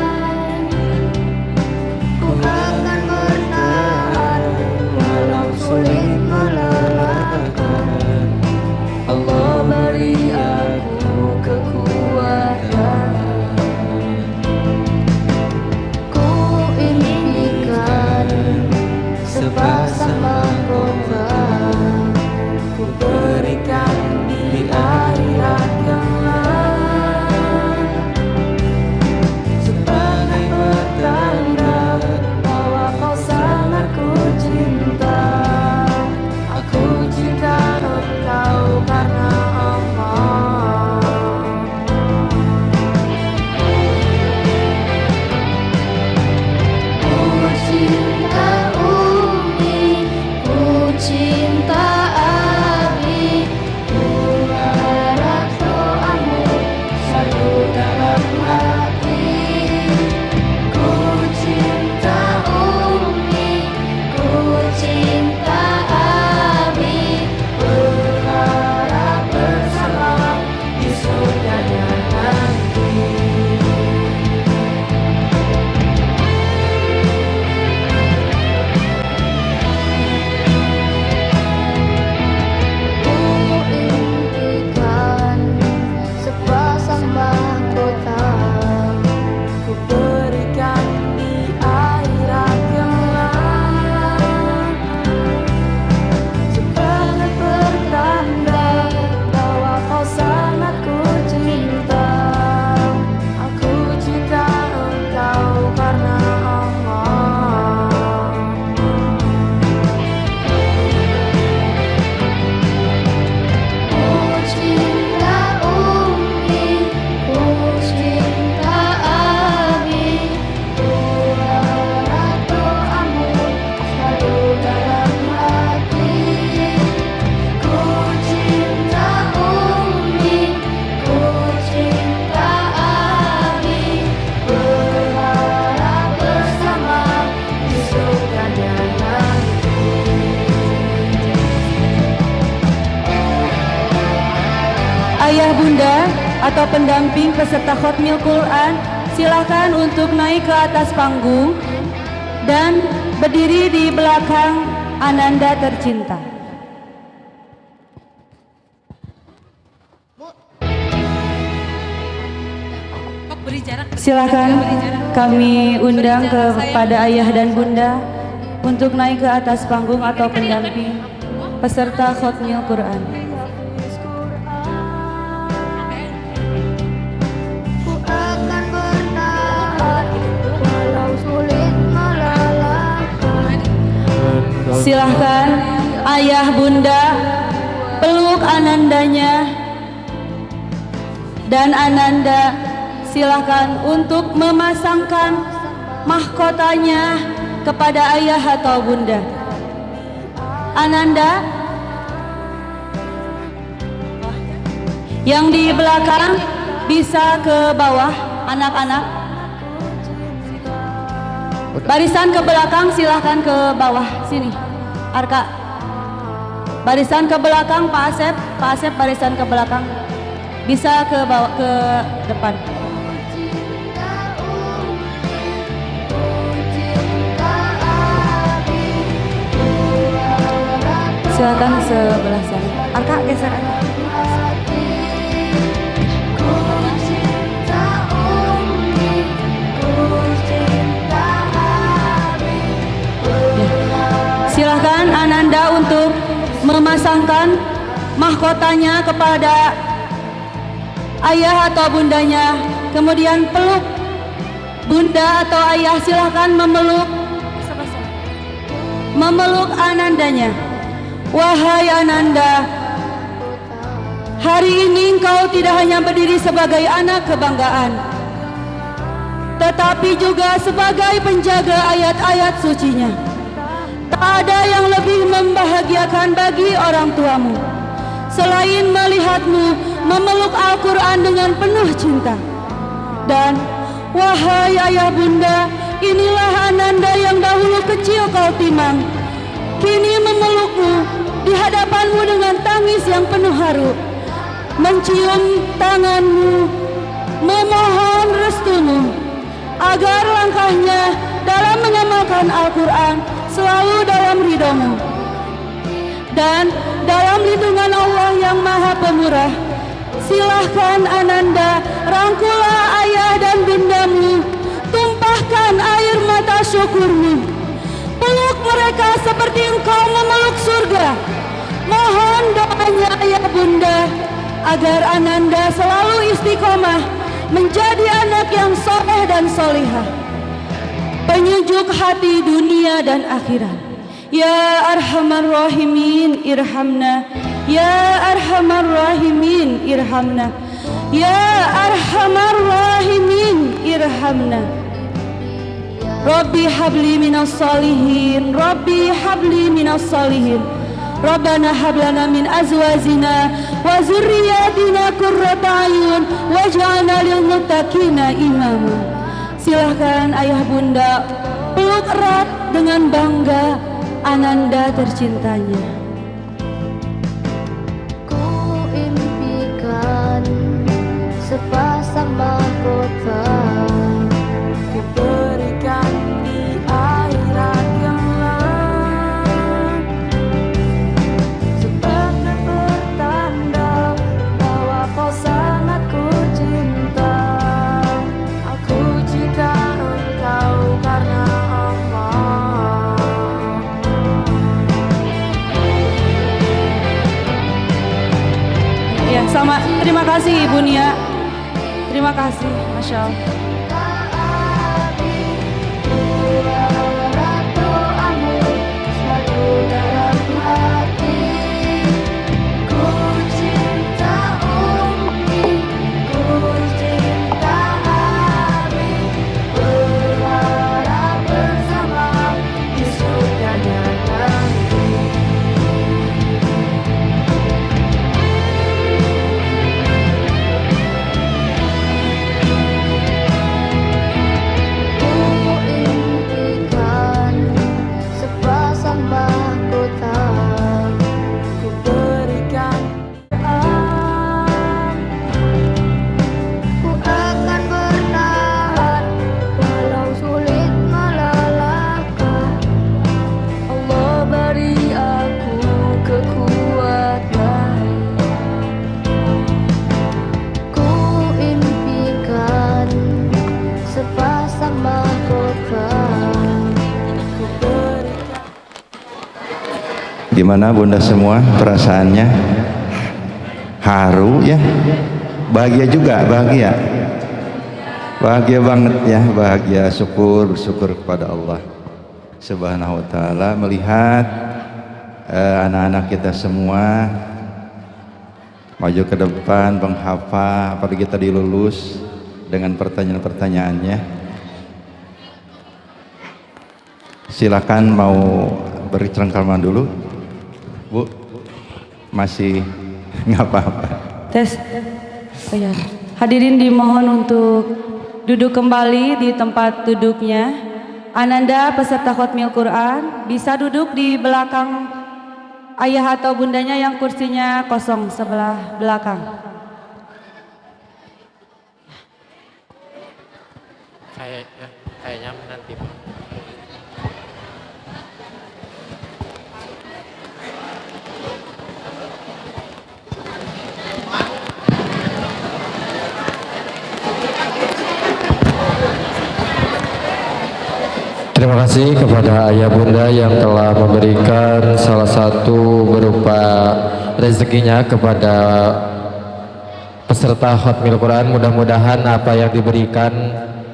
G: Ku akan bertahan walau sulit melelahkan. Allah beri aku kekuatan. Ku impikan sepasang mahkota, ku berikan di akhirat kelak, sebagai pertanda bahwa kau sangat ku cinta. Aku cinta engkau karena Allah. Ku cinta Umi, ku cinta Abi, ku harap doamu selalu dalam hati. Ku cinta Umi, ku cinta Abi, berharap bersama di surganya nanti. Ku impikan sepasang mahkota, ku berikan di akhirat kelak, sebagai pertanda bahwa kau sangat ku cinta. Aku cinta engkau karena Allah. Ku cinta Umi, ku cinta Abi, ku harap doamu selalu dalam hati. Ku cinta Umi, ku cinta Abi, berharap bersama di surganya nanti.
B: Ayah bunda atau pendamping peserta Khatmil Quran, silakan untuk naik ke atas panggung dan berdiri di belakang Ananda tercinta. Silakan kami undang kepada ayah dan bunda untuk naik ke atas panggung atau pendamping peserta Khatmil Quran.
G: Ku akan bertahan walau sulit melelahkan.
B: Silahkan ayah bunda peluk Anandanya, dan Ananda silahkan untuk memasangkan mahkotanya kepada ayah atau bunda. Ananda yang di belakang bisa ke bawah, anak-anak barisan ke belakang silahkan ke bawah sini. Arka barisan ke belakang, Pak Asep barisan ke belakang, bisa ke bawah ke depan. Silakan sebelah sana. Arka geser aja. Silahkan Ananda untuk memasangkan mahkotanya kepada ayah atau bundanya, kemudian peluk bunda atau ayah, silahkan memeluk Anandanya. Wahai Ananda, Hari ini engkau tidak hanya berdiri sebagai anak kebanggaan, tetapi juga sebagai penjaga ayat-ayat sucinya. Tak ada yang lebih membahagiakan bagi orang tuamu selain melihatmu memeluk Al-Quran dengan penuh cinta. Dan wahai ayah bunda, inilah Ananda yang dahulu kecil kau timang, kini memelukmu di hadapanmu dengan tangis yang penuh haru, mencium tanganmu, memohon restumu agar langkahnya dalam mengamalkan Al-Quran selalu dalam ridhomu dan dalam lindungan Allah yang Maha Pemurah. Silahkan Ananda, rangkulah ayah dan bundamu, tumpahkan air mata syukurmu, peluk mereka seperti engkau memeluk surga. Mohon doanya ayah bunda agar Ananda selalu istiqomah menjadi anak yang soleh dan solihah, penyejuk hati dunia dan akhirat. Ya Arhamar Rahimin irhamna, Ya Arhamar Rahimin irhamna, Ya Arhamar Rahimin irhamna. Rabbi habli minas salihin, Rabbi habli minas salihin. Rabbana hablana min azwajina wa zurriyatina qurrata ayun waj'alna lil muttaqina imama. Silahkan ayah bunda peluk erat dengan bangga Ananda tercintanya.
G: Ku impikan sepasang mahkota diberikan di akhirat kelak, sebagai pertanda bahwa kau sangat ku cinta. Aku cinta engkau karena Allah.
B: Ya, sama. Terima kasih Ibu Nia. Terima kasih, Masya Allah.
F: Gimana bunda semua perasaannya? Haru ya? Bahagia juga, bahagia. Bahagia banget ya, bahagia, syukur, bersyukur kepada Allah Subhanahu wa taala melihat anak-anak kita semua maju ke depan, menghafal, apalagi tadi lulus dengan pertanyaan-pertanyaannya. Silakan mau beri cengkraman dulu. Bu, masih nggak apa-apa.
B: Tes. Oh ya. Hadirin dimohon untuk duduk kembali di tempat duduknya. Ananda peserta Khatmil Quran bisa duduk di belakang ayah atau bundanya yang kursinya kosong sebelah belakang.
D: Kayaknya nanti Pak.
A: Terima kasih kepada ayah bunda yang telah memberikan salah satu berupa rezekinya kepada peserta Khatmil Quran. Mudah-mudahan apa yang diberikan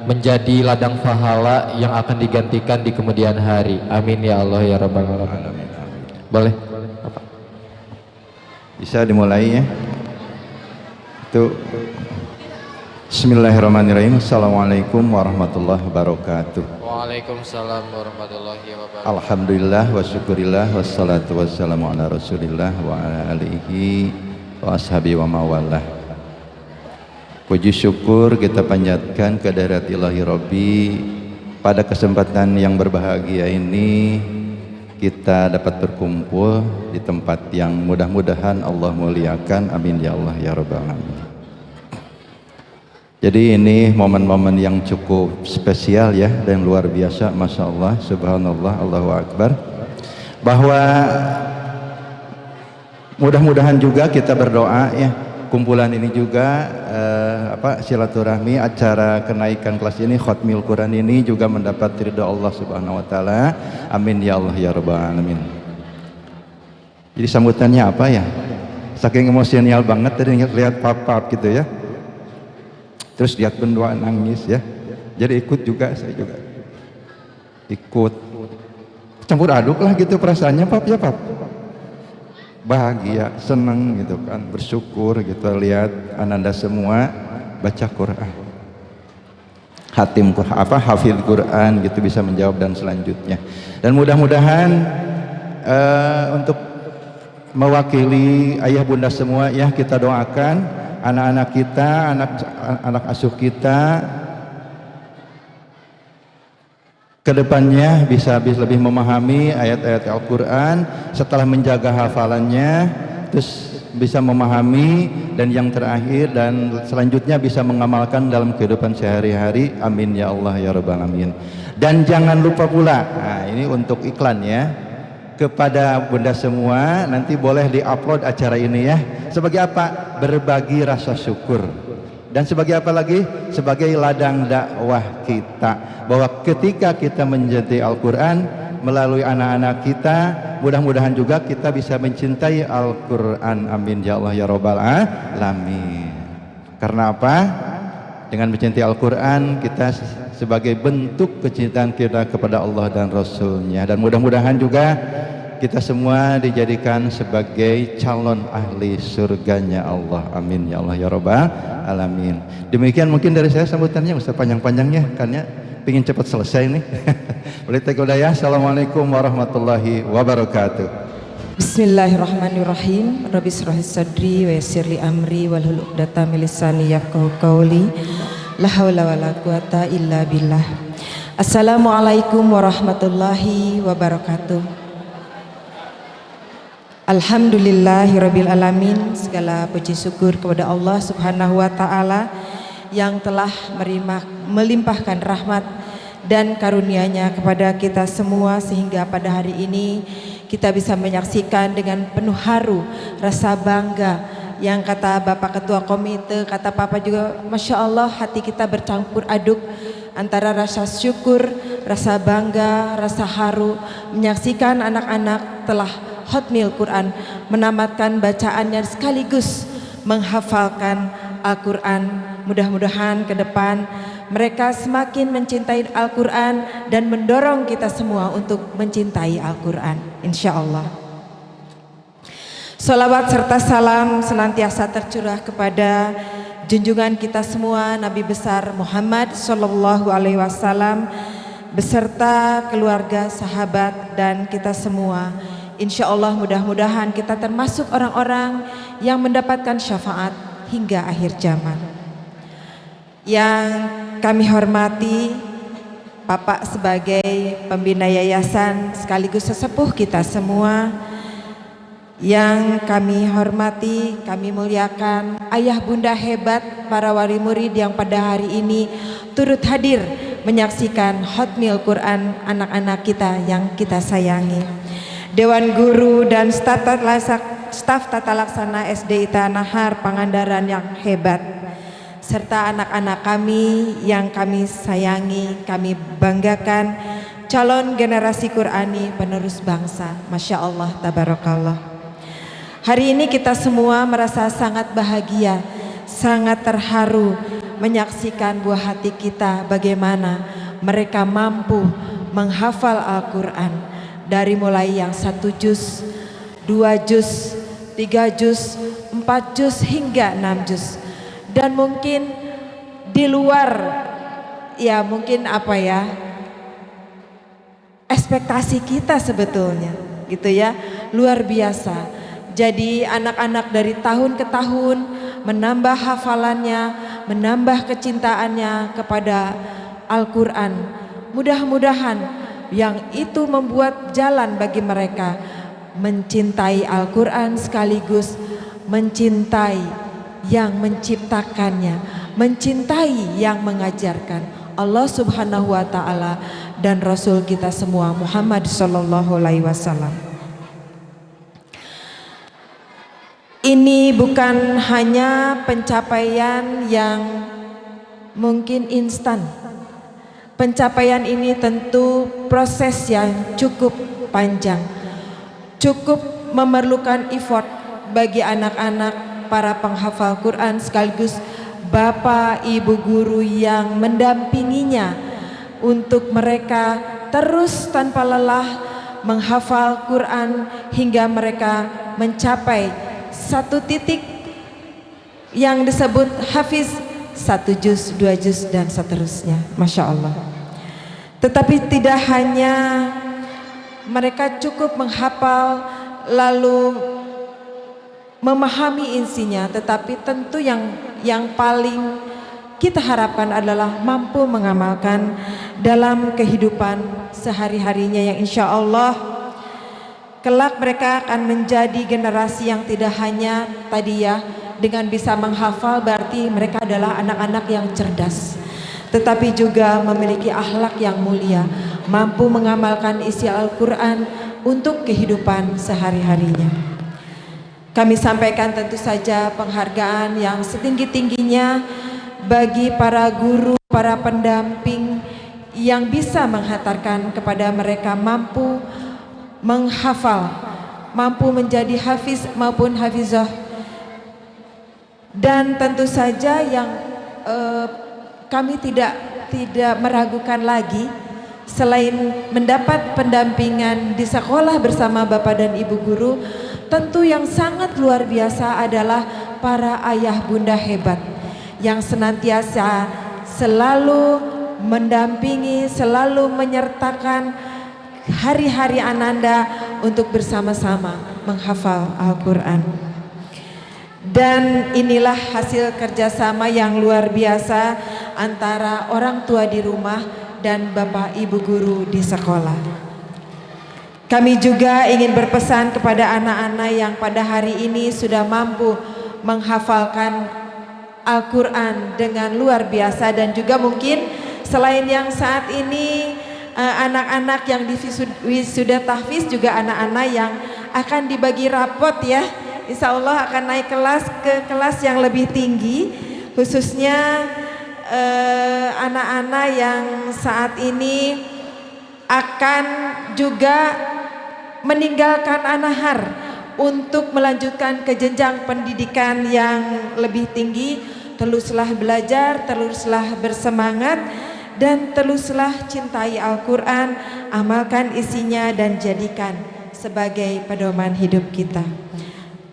A: menjadi ladang pahala yang akan digantikan di kemudian hari. Amin ya Allah ya Rabbal Alamin. Boleh?
F: Bisa dimulai ya. Tuh. Bismillahirrahmanirrahim. Assalamualaikum warahmatullahi wabarakatuh.
D: Waalaikumsalam warahmatullahi wabarakatuh.
F: Alhamdulillah wa syukurillah wassalatu wassalamu ala rasulillah wa ala alihi wa ashabi wa mawalah. Puji syukur kita panjatkan kehadirat ilahi Rabbi. Pada kesempatan yang berbahagia ini kita dapat berkumpul di tempat yang mudah-mudahan Allah muliakan. Amin ya Allah ya Rabbal alamin. Jadi ini momen-momen yang cukup spesial ya dan luar biasa, Masya Allah, Subhanallah, Allahu Akbar. Bahwa mudah-mudahan juga kita berdoa ya, kumpulan ini juga silaturahmi acara kenaikan kelas ini, Khatmil Quran ini juga mendapat ridha Allah Subhanahu Wa Taala. Amin ya Allah ya Rabbal alamin. Jadi sambutannya apa ya? Saking emosional banget tadi lihat pap-pap gitu ya. Terus lihat berdua nangis ya, jadi ikut juga, saya juga ikut campur aduk lah gitu perasaannya pap ya pap, bahagia, senang gitu kan, bersyukur gitu lihat ananda semua baca Quran, hatim hafidh Quran gitu bisa menjawab dan selanjutnya. Dan mudah-mudahan untuk mewakili ayah bunda semua ya, kita doakan anak-anak kita, anak asuh kita kedepannya bisa lebih memahami ayat-ayat Al-Quran setelah menjaga hafalannya, terus bisa memahami, dan yang terakhir dan selanjutnya bisa mengamalkan dalam kehidupan sehari-hari. Amin ya Allah ya Rabbal alamin. Dan jangan lupa pula, nah ini untuk iklan ya, kepada bunda semua, nanti boleh diupload acara ini ya. Sebagai apa? Berbagi rasa syukur. Dan sebagai apa lagi? Sebagai ladang dakwah kita, bahwa ketika kita mencintai Al-Quran melalui anak-anak kita, mudah-mudahan juga kita bisa mencintai Al-Quran. Amin ya Allah ya Rabbal alamin. Karena apa? Dengan mencintai Al-Quran kita sebagai bentuk kecintaan kita kepada Allah dan Rasulnya. Dan mudah-mudahan juga kita semua dijadikan sebagai calon ahli surganya Allah. Amin ya Allah ya Rabbal alamin. Demikian mungkin dari saya sambutannya, usah panjang-panjangnya karena pengen cepat selesai nih. Boleh take udaya. Assalamualaikum warahmatullahi wabarakatuh.
H: Bismillahirrahmanirrahim. Rabbi shrahli sadri wa yassirli amri wahlul 'uqdatam min lisani yafqahu qawli. La haula wala quwata illa billah. Assalamualaikum warahmatullahi wabarakatuh. Alhamdulillahirabbil alamin. Segala puji syukur kepada Allah Subhanahu wa taala yang telah melimpahkan rahmat dan karunia-Nya kepada kita semua, sehingga pada hari ini kita bisa menyaksikan dengan penuh haru, rasa bangga, yang kata Bapak Ketua Komite, kata Papa juga, Masya Allah, hati kita bercampur aduk antara rasa syukur, rasa bangga, rasa haru menyaksikan anak-anak telah Khatmil Quran, menamatkan bacaannya sekaligus menghafalkan Al-Quran. Mudah-mudahan ke depan mereka semakin mencintai Al-Quran dan mendorong kita semua untuk mencintai Al-Quran, insya Allah. Salawat serta salam senantiasa tercurah kepada junjungan kita semua, Nabi besar Muhammad Sallallahu Alaihi Wasallam beserta keluarga, sahabat, dan kita semua. Insya Allah mudah-mudahan kita termasuk orang-orang yang mendapatkan syafaat hingga akhir zaman. Yang kami hormati Bapak sebagai pembina yayasan sekaligus sesepuh kita semua. Yang kami hormati, kami muliakan ayah bunda hebat para wali murid yang pada hari ini turut hadir menyaksikan Khatmil Quran anak-anak kita yang kita sayangi. Dewan Guru dan staf tata laksana SD Ita Nahar Pangandaran yang hebat, serta anak-anak kami yang kami sayangi, kami banggakan, calon generasi Qurani penerus bangsa. Masya Allah, tabarakallah. Hari ini kita semua merasa sangat bahagia, sangat terharu menyaksikan buah hati kita bagaimana mereka mampu menghafal Al-Quran. Dari mulai yang 1 juz, 2 juz, 3 juz, 4 juz hingga 6 juz. dan mungkin di luar ya mungkin apa ya ekspektasi kita sebetulnya gitu ya, luar biasa. Jadi anak-anak dari tahun ke tahun menambah hafalannya, menambah kecintaannya kepada Al-Quran. Mudah-mudahan yang itu membuat jalan bagi mereka mencintai Al-Quran sekaligus mencintai yang menciptakannya, mencintai yang mengajarkan, Allah Subhanahu wa Ta'ala dan Rasul kita semua Muhammad Sallallahu Alaihi Wasallam. Ini bukan hanya pencapaian yang mungkin instan. Pencapaian ini tentu proses yang cukup panjang, cukup memerlukan effort bagi anak-anak para penghafal Quran sekaligus bapak ibu guru yang mendampinginya untuk mereka terus tanpa lelah menghafal Quran hingga mereka mencapai satu titik yang disebut hafiz 1 juz, 2 juz dan seterusnya. Masya Allah. Tetapi tidak hanya mereka cukup menghafal lalu memahami isinya, tetapi tentu yang paling kita harapkan adalah mampu mengamalkan dalam kehidupan sehari-harinya yang insya Allah kelak mereka akan menjadi generasi yang tidak hanya tadi ya dengan bisa menghafal, berarti mereka adalah anak-anak yang cerdas, tetapi juga memiliki akhlak yang mulia, mampu mengamalkan isi Al-Quran untuk kehidupan sehari-harinya. Kami sampaikan tentu saja penghargaan yang setinggi-tingginya bagi para guru, para pendamping yang bisa menghantarkan kepada mereka mampu menghafal, mampu menjadi hafiz maupun hafizah. Dan tentu saja yang kami tidak meragukan lagi, selain mendapat pendampingan di sekolah bersama Bapak dan Ibu guru, tentu yang sangat luar biasa adalah para ayah bunda hebat yang senantiasa selalu mendampingi, selalu menyertakan hari-hari Ananda untuk bersama-sama menghafal Al-Quran. Dan inilah hasil kerjasama yang luar biasa antara orang tua di rumah dan Bapak Ibu guru di sekolah. Kami juga ingin berpesan kepada anak-anak yang pada hari ini sudah mampu menghafalkan Al-Quran dengan luar biasa, dan juga mungkin selain yang saat ini anak-anak yang di wisuda tahfiz, juga anak-anak yang akan dibagi rapot ya, insya Allah akan naik kelas ke kelas yang lebih tinggi, khususnya anak-anak yang saat ini akan juga meninggalkan An-Nahar untuk melanjutkan ke jenjang pendidikan yang lebih tinggi. Teruslah belajar, teruslah bersemangat, dan teruslah cintai Al-Quran, amalkan isinya dan jadikan sebagai pedoman hidup kita.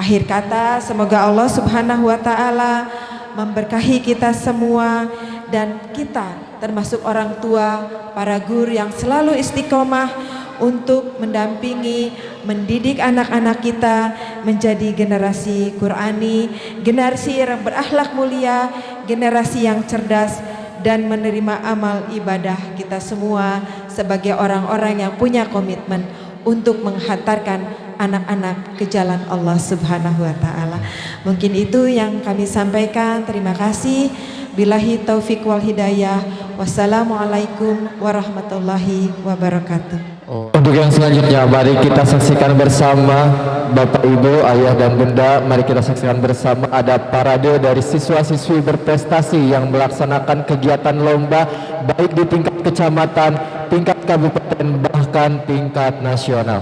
H: Akhir kata, semoga Allah Subhanahu wa Ta'ala memberkahi kita semua, dan kita termasuk orang tua, para guru yang selalu istiqomah untuk mendampingi, mendidik anak-anak kita menjadi generasi Qurani, generasi yang berakhlak mulia, generasi yang cerdas, dan menerima amal ibadah kita semua sebagai orang-orang yang punya komitmen untuk menghantarkan anak-anak ke jalan Allah Subhanahu wa Ta'ala. Mungkin itu yang kami sampaikan. Terima kasih. Billahi taufiq wal hidayah. Wassalamualaikum warahmatullahi wabarakatuh.
A: Untuk yang selanjutnya, mari kita saksikan bersama Bapak Ibu, Ayah dan Bunda. Mari kita saksikan bersama ada parade dari siswa-siswi berprestasi yang melaksanakan kegiatan lomba baik di tingkat kecamatan, tingkat kabupaten, bahkan tingkat nasional.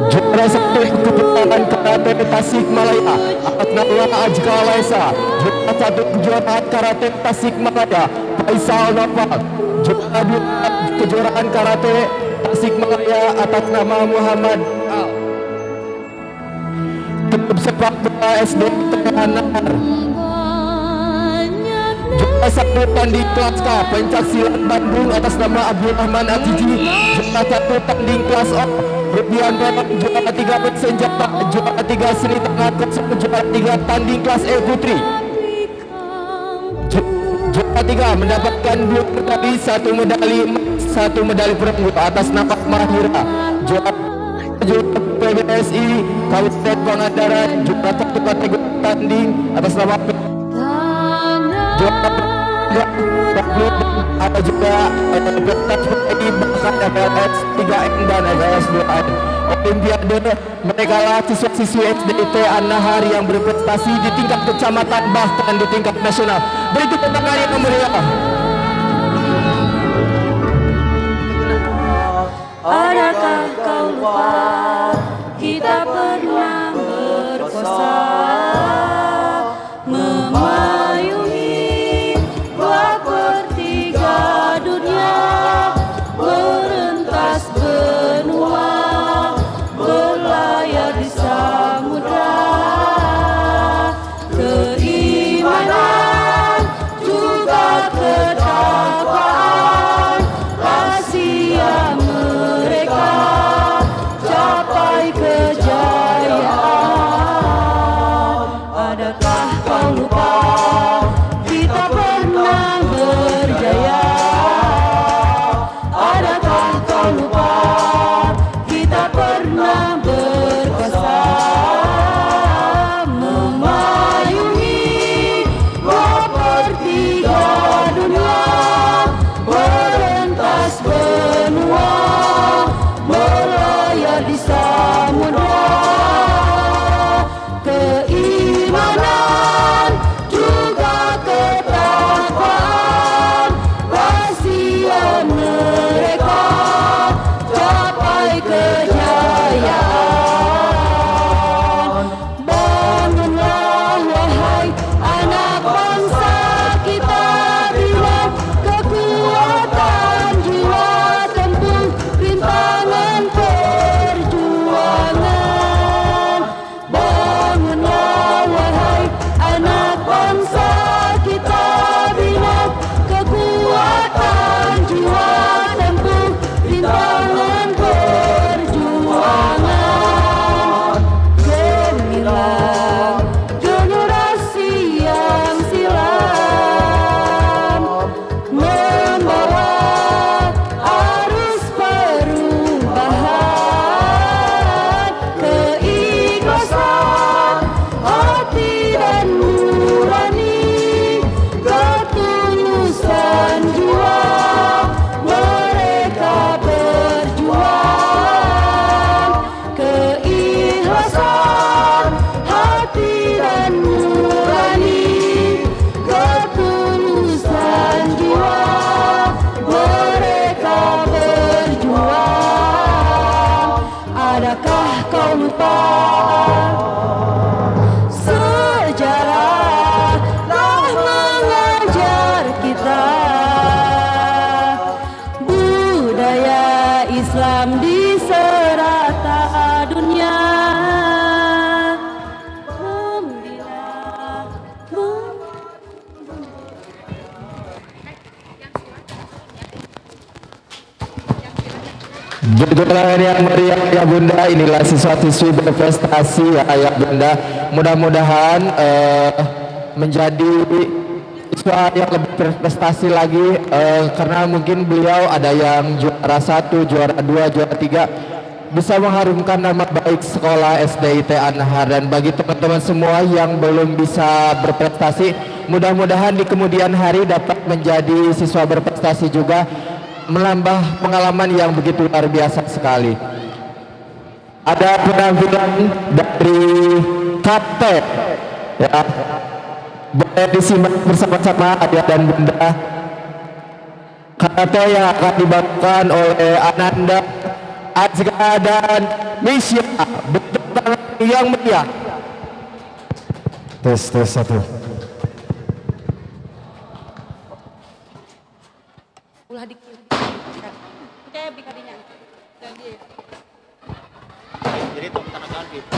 A: Juara 1 kejuaraan karate Tasikmalaya atas nama Ajka Laisa. Juara 1 kejuaraan karate Tasikmalaya Faisal Nopal. Juara 2 kejuaraan karate Tasikmalaya atas nama Muhammad Al. Klub sepak bola SD Anar. Juara satu tanding kelas K pencak silat Bandung atas nama Abdul Rahman Atiji. Juara satu tanding kelas O Rupiah Barat. Juara tiga bersenjata. Juara tiga seni tangan kosong. Juara tiga tanding kelas E Putri. Juara tiga mendapatkan 2 medali, 1 medali emas, 1 medali perunggu atas nama Mahira. Juara PBSI Kabupaten Pangandaran. Juara satu kategori tanding atas nama ada juga pentas PI bahkan FLS 3N dan FLS 2N. Olimpiade mereka lah siswa-siswi SDIT An-Nahar yang berprestasi di tingkat kecamatan bahkan di tingkat nasional. Berikut tentang yang meriah.
B: Adakah kau lupa kita pernah berpuasa memayungi 2/3 dunia, merentas benua, berlayar di samudra. Keimanan juga ketakwaan rahasia mereka capai kejayaan. Adakah kau lupa kita pernah berjaya? Adakah kau lupa kita pernah berkuasa memayungi 2/3 dunia, merentas benua, melayar di samudra. Keimanan juga ketakwaan rahasia mereka capai kejayaan. Bangunlah wahai anak bangsa kita, bina kekuatan jiwa, tempuh rintangan perjuangan. Bangunlah wahai anak bangsa kita, bina kekuatan jiwa, tempuh rintangan perjuangan. Gemilang generasi yang silam, membawa arus perubahan. Keikhlasan hati dan nurani, ketulusan jiwa, mereka berjuang. Keikhlasan hati dan nurani, ketulusan jiwa, mereka berjuang. Adakah kau lupa sejarah telah mengajar kita budaya Islam di serata dunia.
A: Berdoa yang meriah ya Bunda, inilah siswa-siswi berprestasi ya Ayah Bunda. Mudah-mudahan menjadi siswa yang lebih berprestasi lagi, karena mungkin beliau ada yang juara 1, juara 2, juara 3, bisa mengharumkan nama baik sekolah SDIT An-Nahar. Dan bagi teman-teman semua yang belum bisa berprestasi, mudah-mudahan di kemudian hari dapat menjadi siswa berprestasi juga, menambah pengalaman yang begitu luar biasa sekali. Ada penampilan dari Kapten ya, boleh disimak bersama-sama Ayah dan Bunda. Karate yang akan dibawakan oleh Ananda, Azga dan Misya. Bentuk tangan yang meriah. Tes 1.
B: Ulah dikit. Percaya bikarinya. Dan dia.
I: Jadi tong tangan gitu.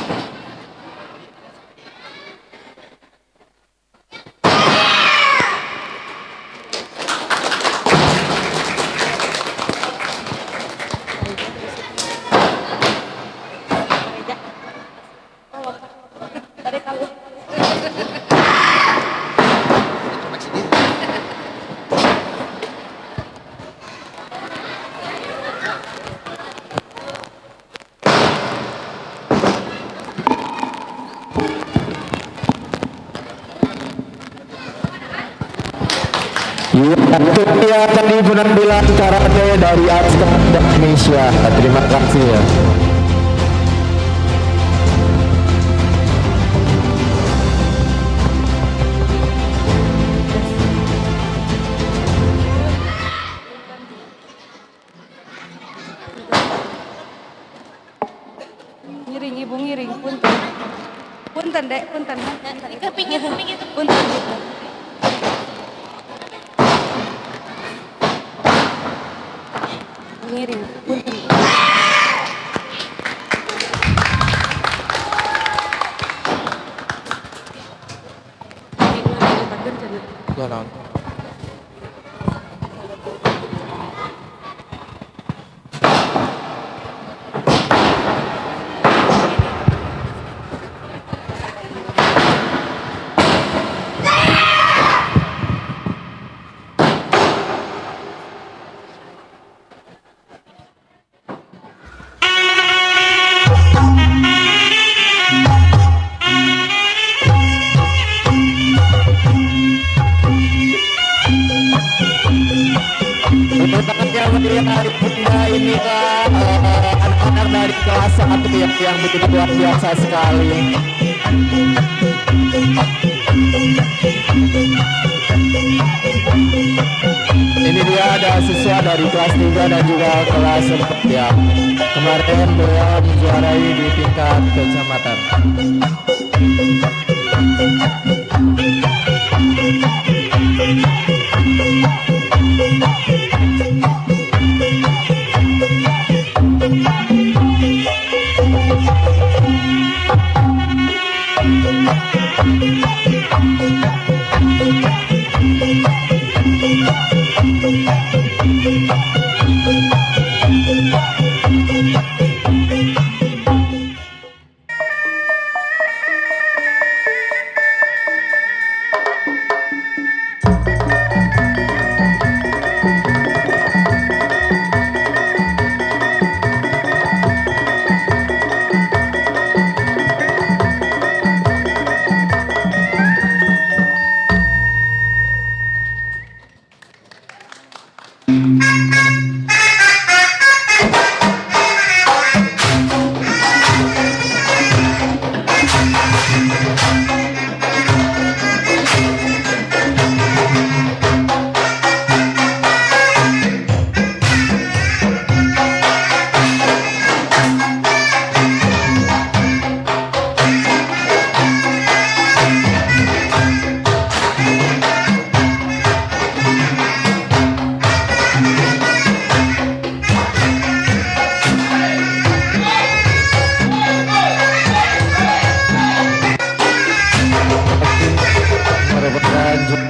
A: Ya, itu dia tadi penampilan karate dari Azkar Indonesia. Terima kasih ya.
B: Ngiring ibu ngiring punten. Punten dek punten. Ke pinggir punten. Ngiring punten.
D: Jalan.
A: Ini anak-anak dari kelas 1 yang begitu luar biasa sekali. Ini dia ada siswa dari kelas 3 dan juga kelas 4 yang kemarin beliau menjuarai di tingkat kecamatan.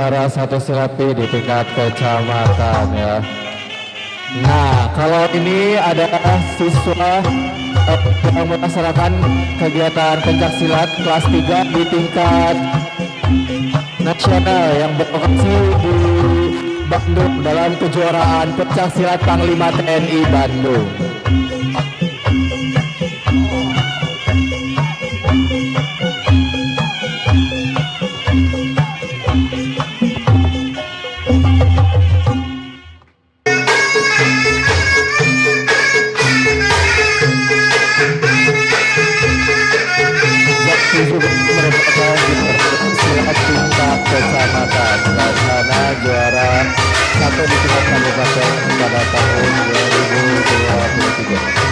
A: Juara satu silapi di tingkat kecamatan ya. Nah, kalau ini ada siswa yang melaksanakan kegiatan pencak silat kelas 3 di tingkat nasional yang berlokasi di Bandung dalam kejuaraan pencak silat Panglima TNI Bandung. Kecamatan Laksana juara 1 di tingkat kabupaten pada tahun 2023.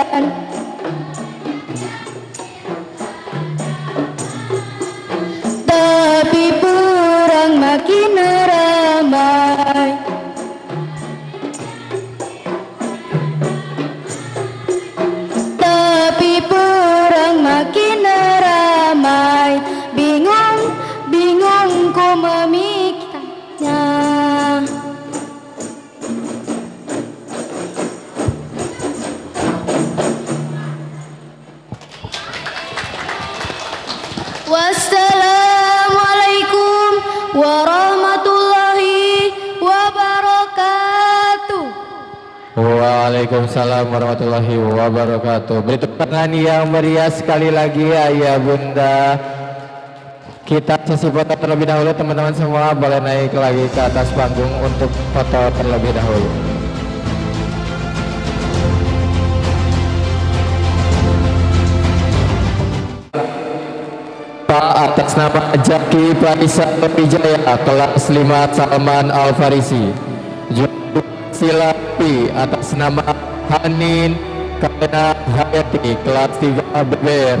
C: jalan. Tapi perang makin ramai. Tapi perang makin ramai. Bingung, bingung ku memikirnya. Wassalamualaikum warahmatullahi wabarakatuh.
A: Waalaikumsalam warahmatullahi wabarakatuh. Beri tepuk tangan yang meriah sekali lagi ayah bunda. Kita sesi foto terlebih dahulu, teman-teman semua boleh naik lagi ke atas panggung untuk foto terlebih dahulu. Pak atas nama Jaki Pranisa Wijaya kelas 5 Salman Al Farisi. Silapi atas nama Hanin Kaina Hayati kelas 3 BBR.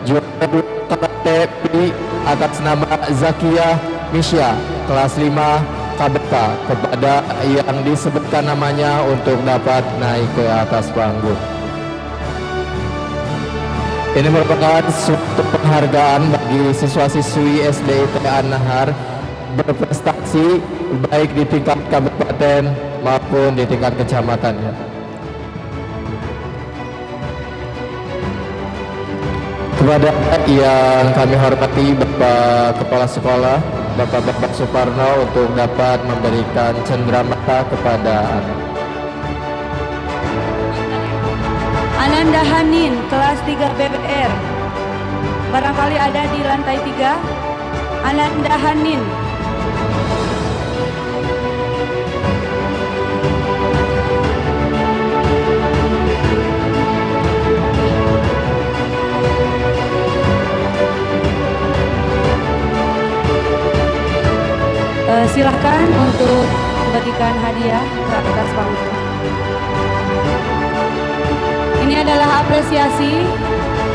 A: Juara 2 Karate Pi atas nama Zakia Misya kelas 5 KBK. Kepada yang disebutkan namanya untuk dapat naik ke atas panggung. Ini merupakan suatu penghargaan bagi siswa-siswi SD An-Nahar berprestasi baik di tingkat kabupaten maupun di tingkat kecamatan ya. Kepada yang kami hormati Bapak Kepala Sekolah, Bapak Suparno untuk dapat memberikan cenderamata kepada anak.
B: Ananda Hanin, kelas 3 BBR. Barangkali ada di lantai 3. Ananda Hanin. Silahkan untuk memberikan hadiah ke atas panggung. Ini adalah apresiasi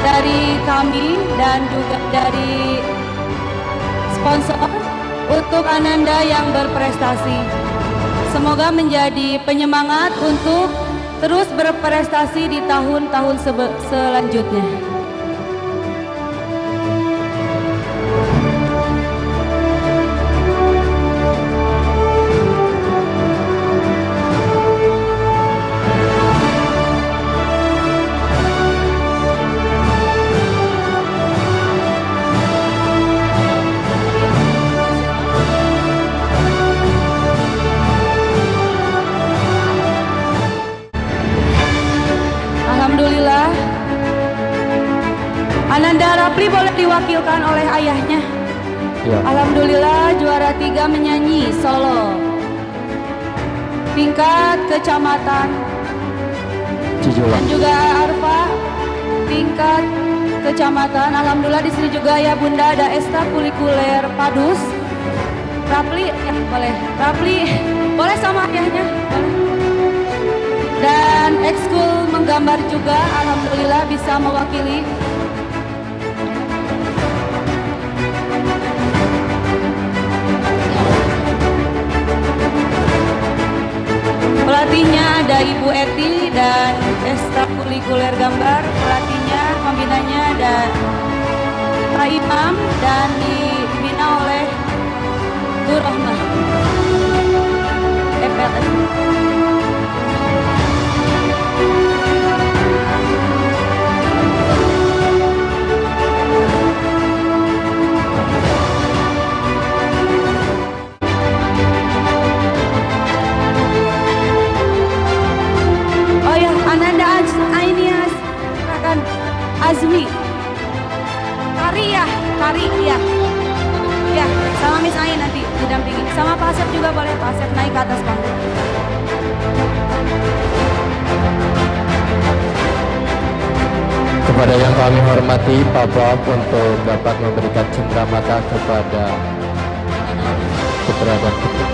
B: dari kami dan juga dari sponsor untuk Ananda yang berprestasi. Semoga menjadi penyemangat untuk terus berprestasi di tahun-tahun selanjutnya. Alhamdulillah, Ananda Rapli boleh diwakilkan oleh ayahnya.
A: Ya.
B: Alhamdulillah juara 3 menyanyi solo tingkat kecamatan
A: Cijulang.
B: dan juga Arfa tingkat kecamatan. Alhamdulillah di sini juga ya Bunda ada ekstrakurikuler Padus. Rapli ya boleh. Rapli boleh sama ayahnya. Boleh. Dan ekskul menggambar juga, alhamdulillah bisa mewakili. Pelatihnya ada Ibu Eti dan ekstrakurikuler gambar. Pelatihnya, pembinanya ada Pak Imam dan dibina oleh Bu Rohmah. FLS. Oh ya, Ananda Ainias, silakan Azmi, Tari ya, ya, sama Miss Ain nanti didampingi, sama Pak Asep juga boleh, Pak Asep naik ke atas panggung.
A: Kepada yang kami hormati Bapak untuk dapat memberikan cenderamata kepada keberadaan kita.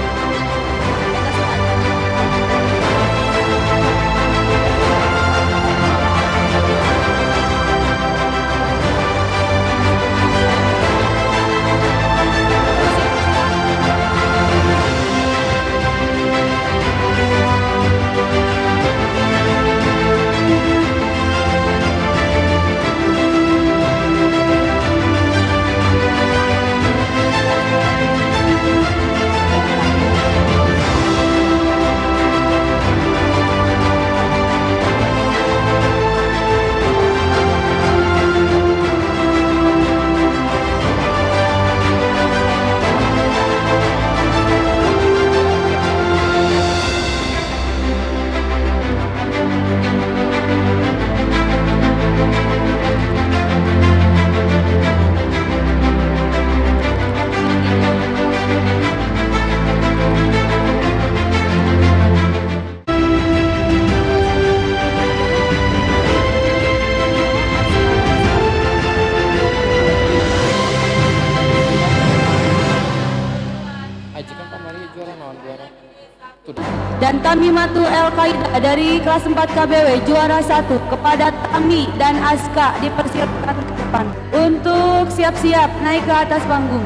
B: Tamimatu El Qaida dari kelas 4 KBW juara 1 kepada Tami dan Aska dipersilakan ke depan untuk siap-siap naik ke atas panggung.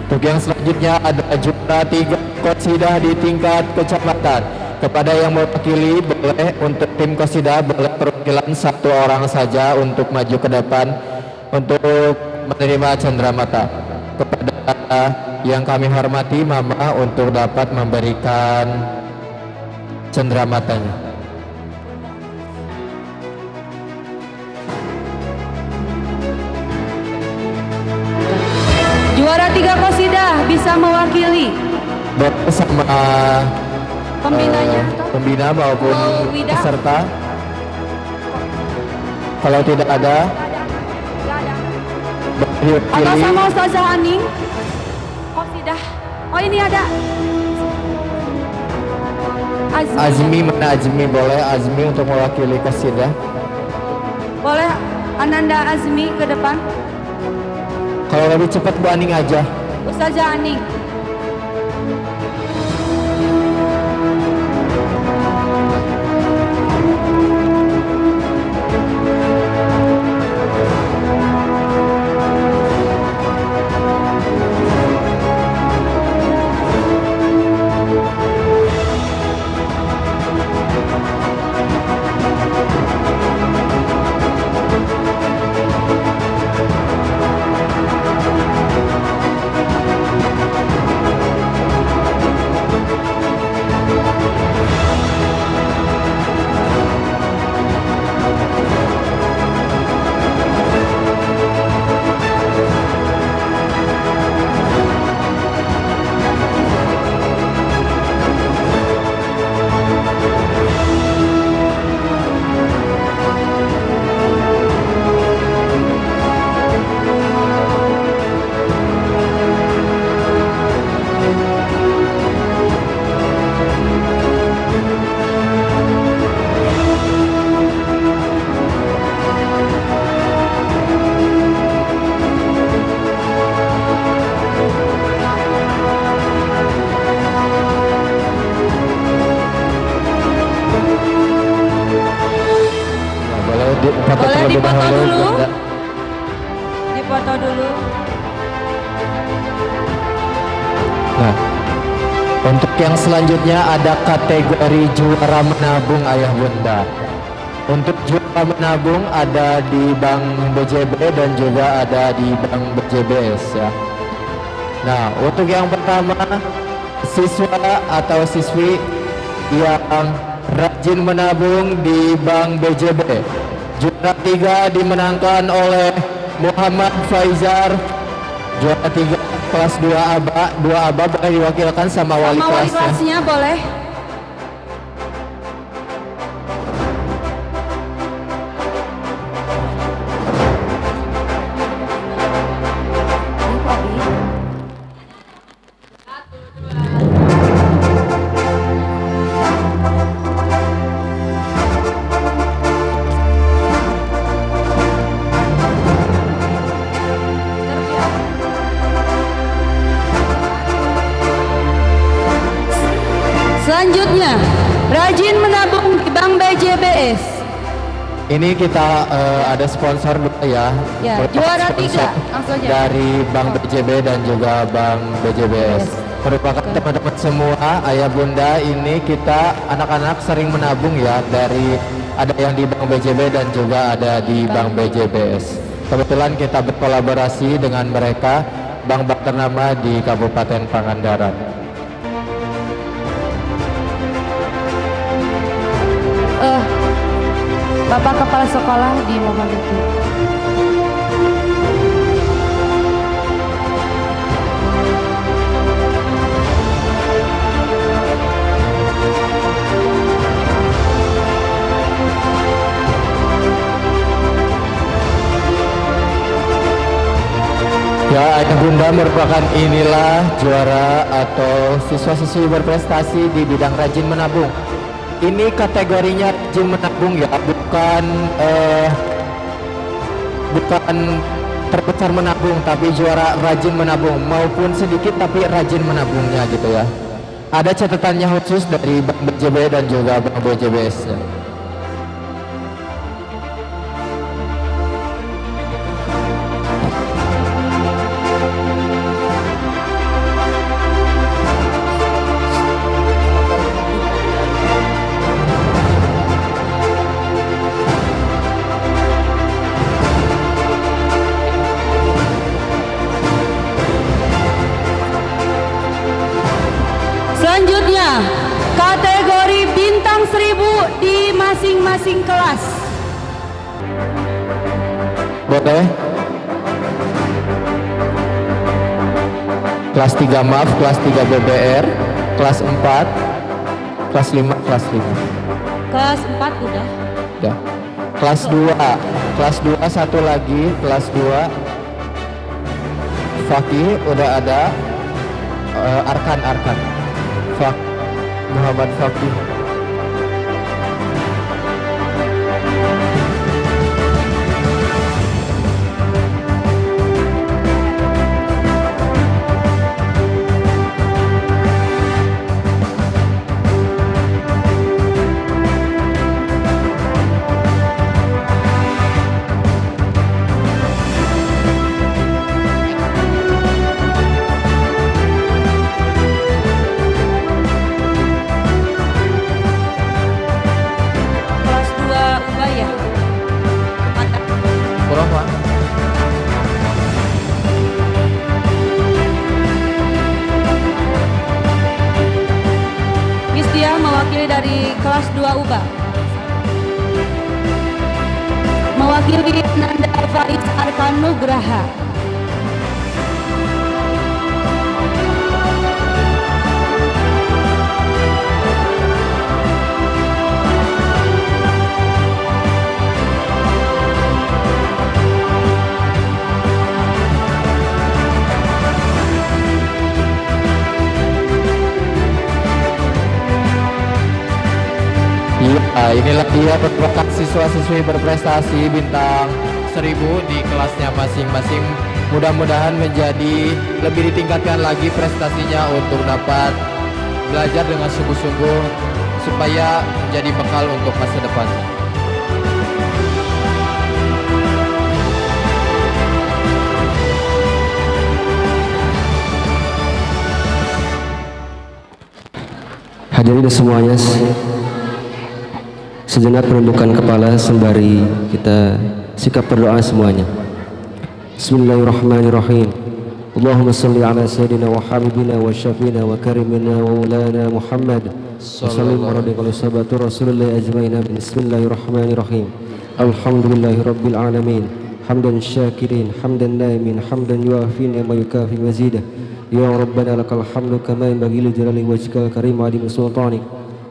A: Untuk yang selanjutnya ada juara 3 qasidah di tingkat kecamatan. Kepada yang mewakili boleh untuk tim qasidah boleh perwakilan 1 orang saja untuk maju ke depan untuk menerima cenderamata. Kepada yang kami hormati Mama untuk dapat memberikan cendeраmatanya.
B: Juara 3 qasidah bisa mewakili
A: Bapak sama
B: pembinanya.
A: pembina maupun
B: Wida.
A: peserta. Kalau tidak ada,
B: Atau
A: diwakili
B: sama Ustazah Aning qasidah. Oh ini ada
A: Azmi. Mana Azmi? Boleh Azmi untuk mewakili qasidah.
B: Boleh Ananda Azmi ke depan.
A: Kalau lebih cepat Bu Aning aja.
B: Ustazah Aning. Boleh dipoto dulu.
A: Bunda.
B: Dipoto dulu.
A: Nah, untuk yang selanjutnya ada kategori juara menabung Ayah Bunda. Untuk juara menabung ada di Bank BJB dan juga ada di Bank BJBS ya. Nah, untuk yang pertama siswa atau siswi yang rajin menabung di Bank BJB. Juara 3 dimenangkan oleh Muhammad Faizar. Juara 3 kelas 2 aba boleh diwakilkan sama wali
B: Sama wali
A: kelasnya.
B: kelasnya boleh. Selanjutnya, rajin menabung di Bank BJBS.
A: Ini kita ada sponsor dulu ya.
B: Ya,
A: Merupakan
B: juara
A: sponsor
B: 3, langsung aja.
A: dari Bank BJB dan juga Bank BJBS. Merupakan teman-teman semua, ayah bunda, ini kita anak-anak sering menabung ya, dari ada yang di Bank BJB dan juga ada di Bank BJBS. Kebetulan kita berkolaborasi dengan mereka, bank ternama di Kabupaten Pangandaran.
B: Bapak Kepala Sekolah dimohon itu.
A: Ya, ayah bunda, merupakan inilah juara atau siswa-siswi berprestasi di bidang rajin menabung Ini kategorinya rajin menabung ya, bukan terbesar menabung, tapi juara rajin menabung, maupun sedikit tapi rajin menabungnya gitu ya. Ada catatannya khusus dari Bank BJB dan juga Bank BJBS ya.
B: Selanjutnya, kategori bintang 1000 di masing-masing kelas.
A: Boleh? Kelas 3 maaf, kelas 3 BBR, kelas 4, kelas 5, kelas 5.
B: Kelas 4 udah.
A: Ya. Kelas 2 satu lagi, kelas 2 Fakih udah ada, Arkan Muhammad Fakih.
B: Kelas 2 Ubaya. Ada.
A: Kurang Pak.
B: Miss Dia mewakili dari kelas 2 UBA. Mewakili Nanda Faiz Arkan Nugraha.
A: Iya, inilah dia beberapa siswa-siswi berprestasi bintang 1000 di kelasnya masing-masing. Mudah-mudahan menjadi lebih ditingkatkan lagi prestasinya untuk dapat belajar dengan sungguh-sungguh supaya menjadi bekal untuk masa depan.
I: Hadirin semuanya, sejenak menundukkan kepala sembari kita sikap berdoa semuanya. Bismillahirrahmanirrahim. Allahumma salli ala sayyidina wa habibina wa syafina wa karimina wa ulana Muhammad wa sallim wa radiyallahu sahabatu Rasulullah ajmain. Bismillahirrahmanirrahim. Alhamdulillahi rabbil alamin. Hamdan syakirin, hamdan naimin, hamdan yuafina ma yukafi mazidah. Ya Rabbana lakal hamdu kama yanbaghi li jalali wajhikal karim wa adim sultanik.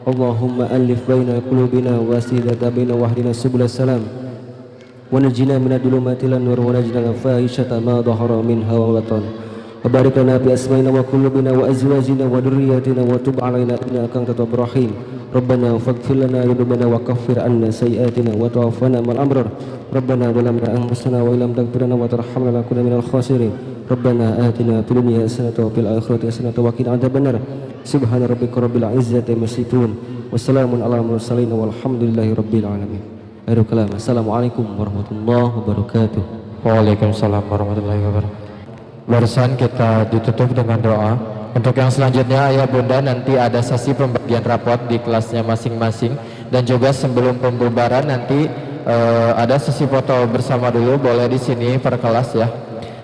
I: Allahumma alif baina qulubina wa aslidata baina wahdina subul salam wa najina min adulumati lan nur wa najina fahishata ma dhahara minha wa batan wa barik lana bi asmaina wa qulubina wa azwajina wa dhurriyyatina wa tub alaina innaka antat tawwabur rahim. Rabbana faghfir lana dhunubana wa kaffir anna sayyi'atina wa tawaffana ma'al abrar. Rabbana zalamna anfusana wa illam taghfir lana wa tarhamna lanakunanna minal khasirin. Rabbana atina fid dunya hasanatan wa fil akhirati hasanatan wa qina adzabannar. Subhana rabbika rabbil izzati amma yasifun wa salamun alal mursalin walhamdulillahi rabbil alamin. Akhirul kalam. Assalamualaikum warahmatullahi wabarakatuh.
A: Waalaikumsalam warahmatullahi wabarakatuh. Barusan kita ditutup dengan doa. Untuk yang selanjutnya ayah bunda nanti ada sesi pembagian rapot di kelasnya masing-masing. Dan juga sebelum pembubaran nanti ada sesi foto bersama dulu. Boleh di sini per kelas ya.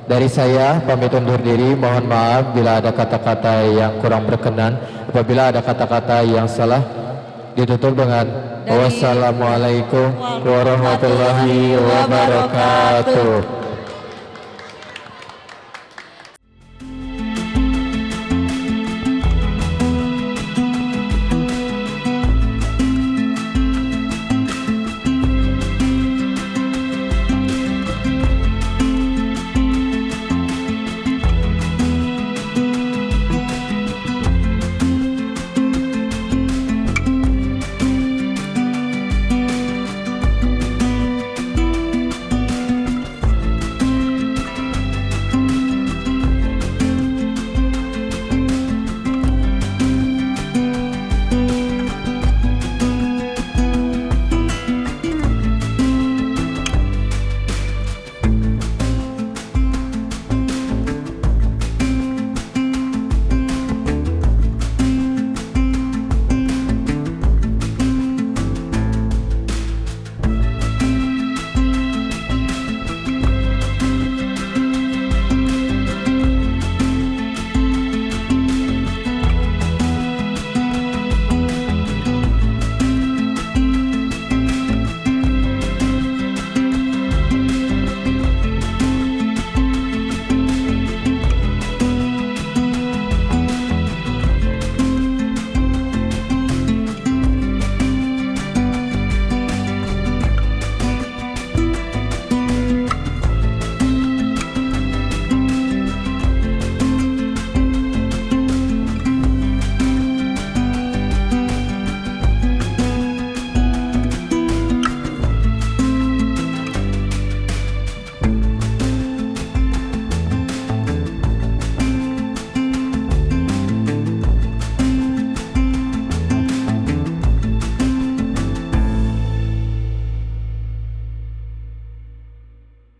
A: Dari saya pamit undur diri, mohon maaf bila ada kata-kata yang kurang berkenan. Apabila ada kata-kata yang salah, ditutup dengan wassalamualaikum warahmatullahi wabarakatuh.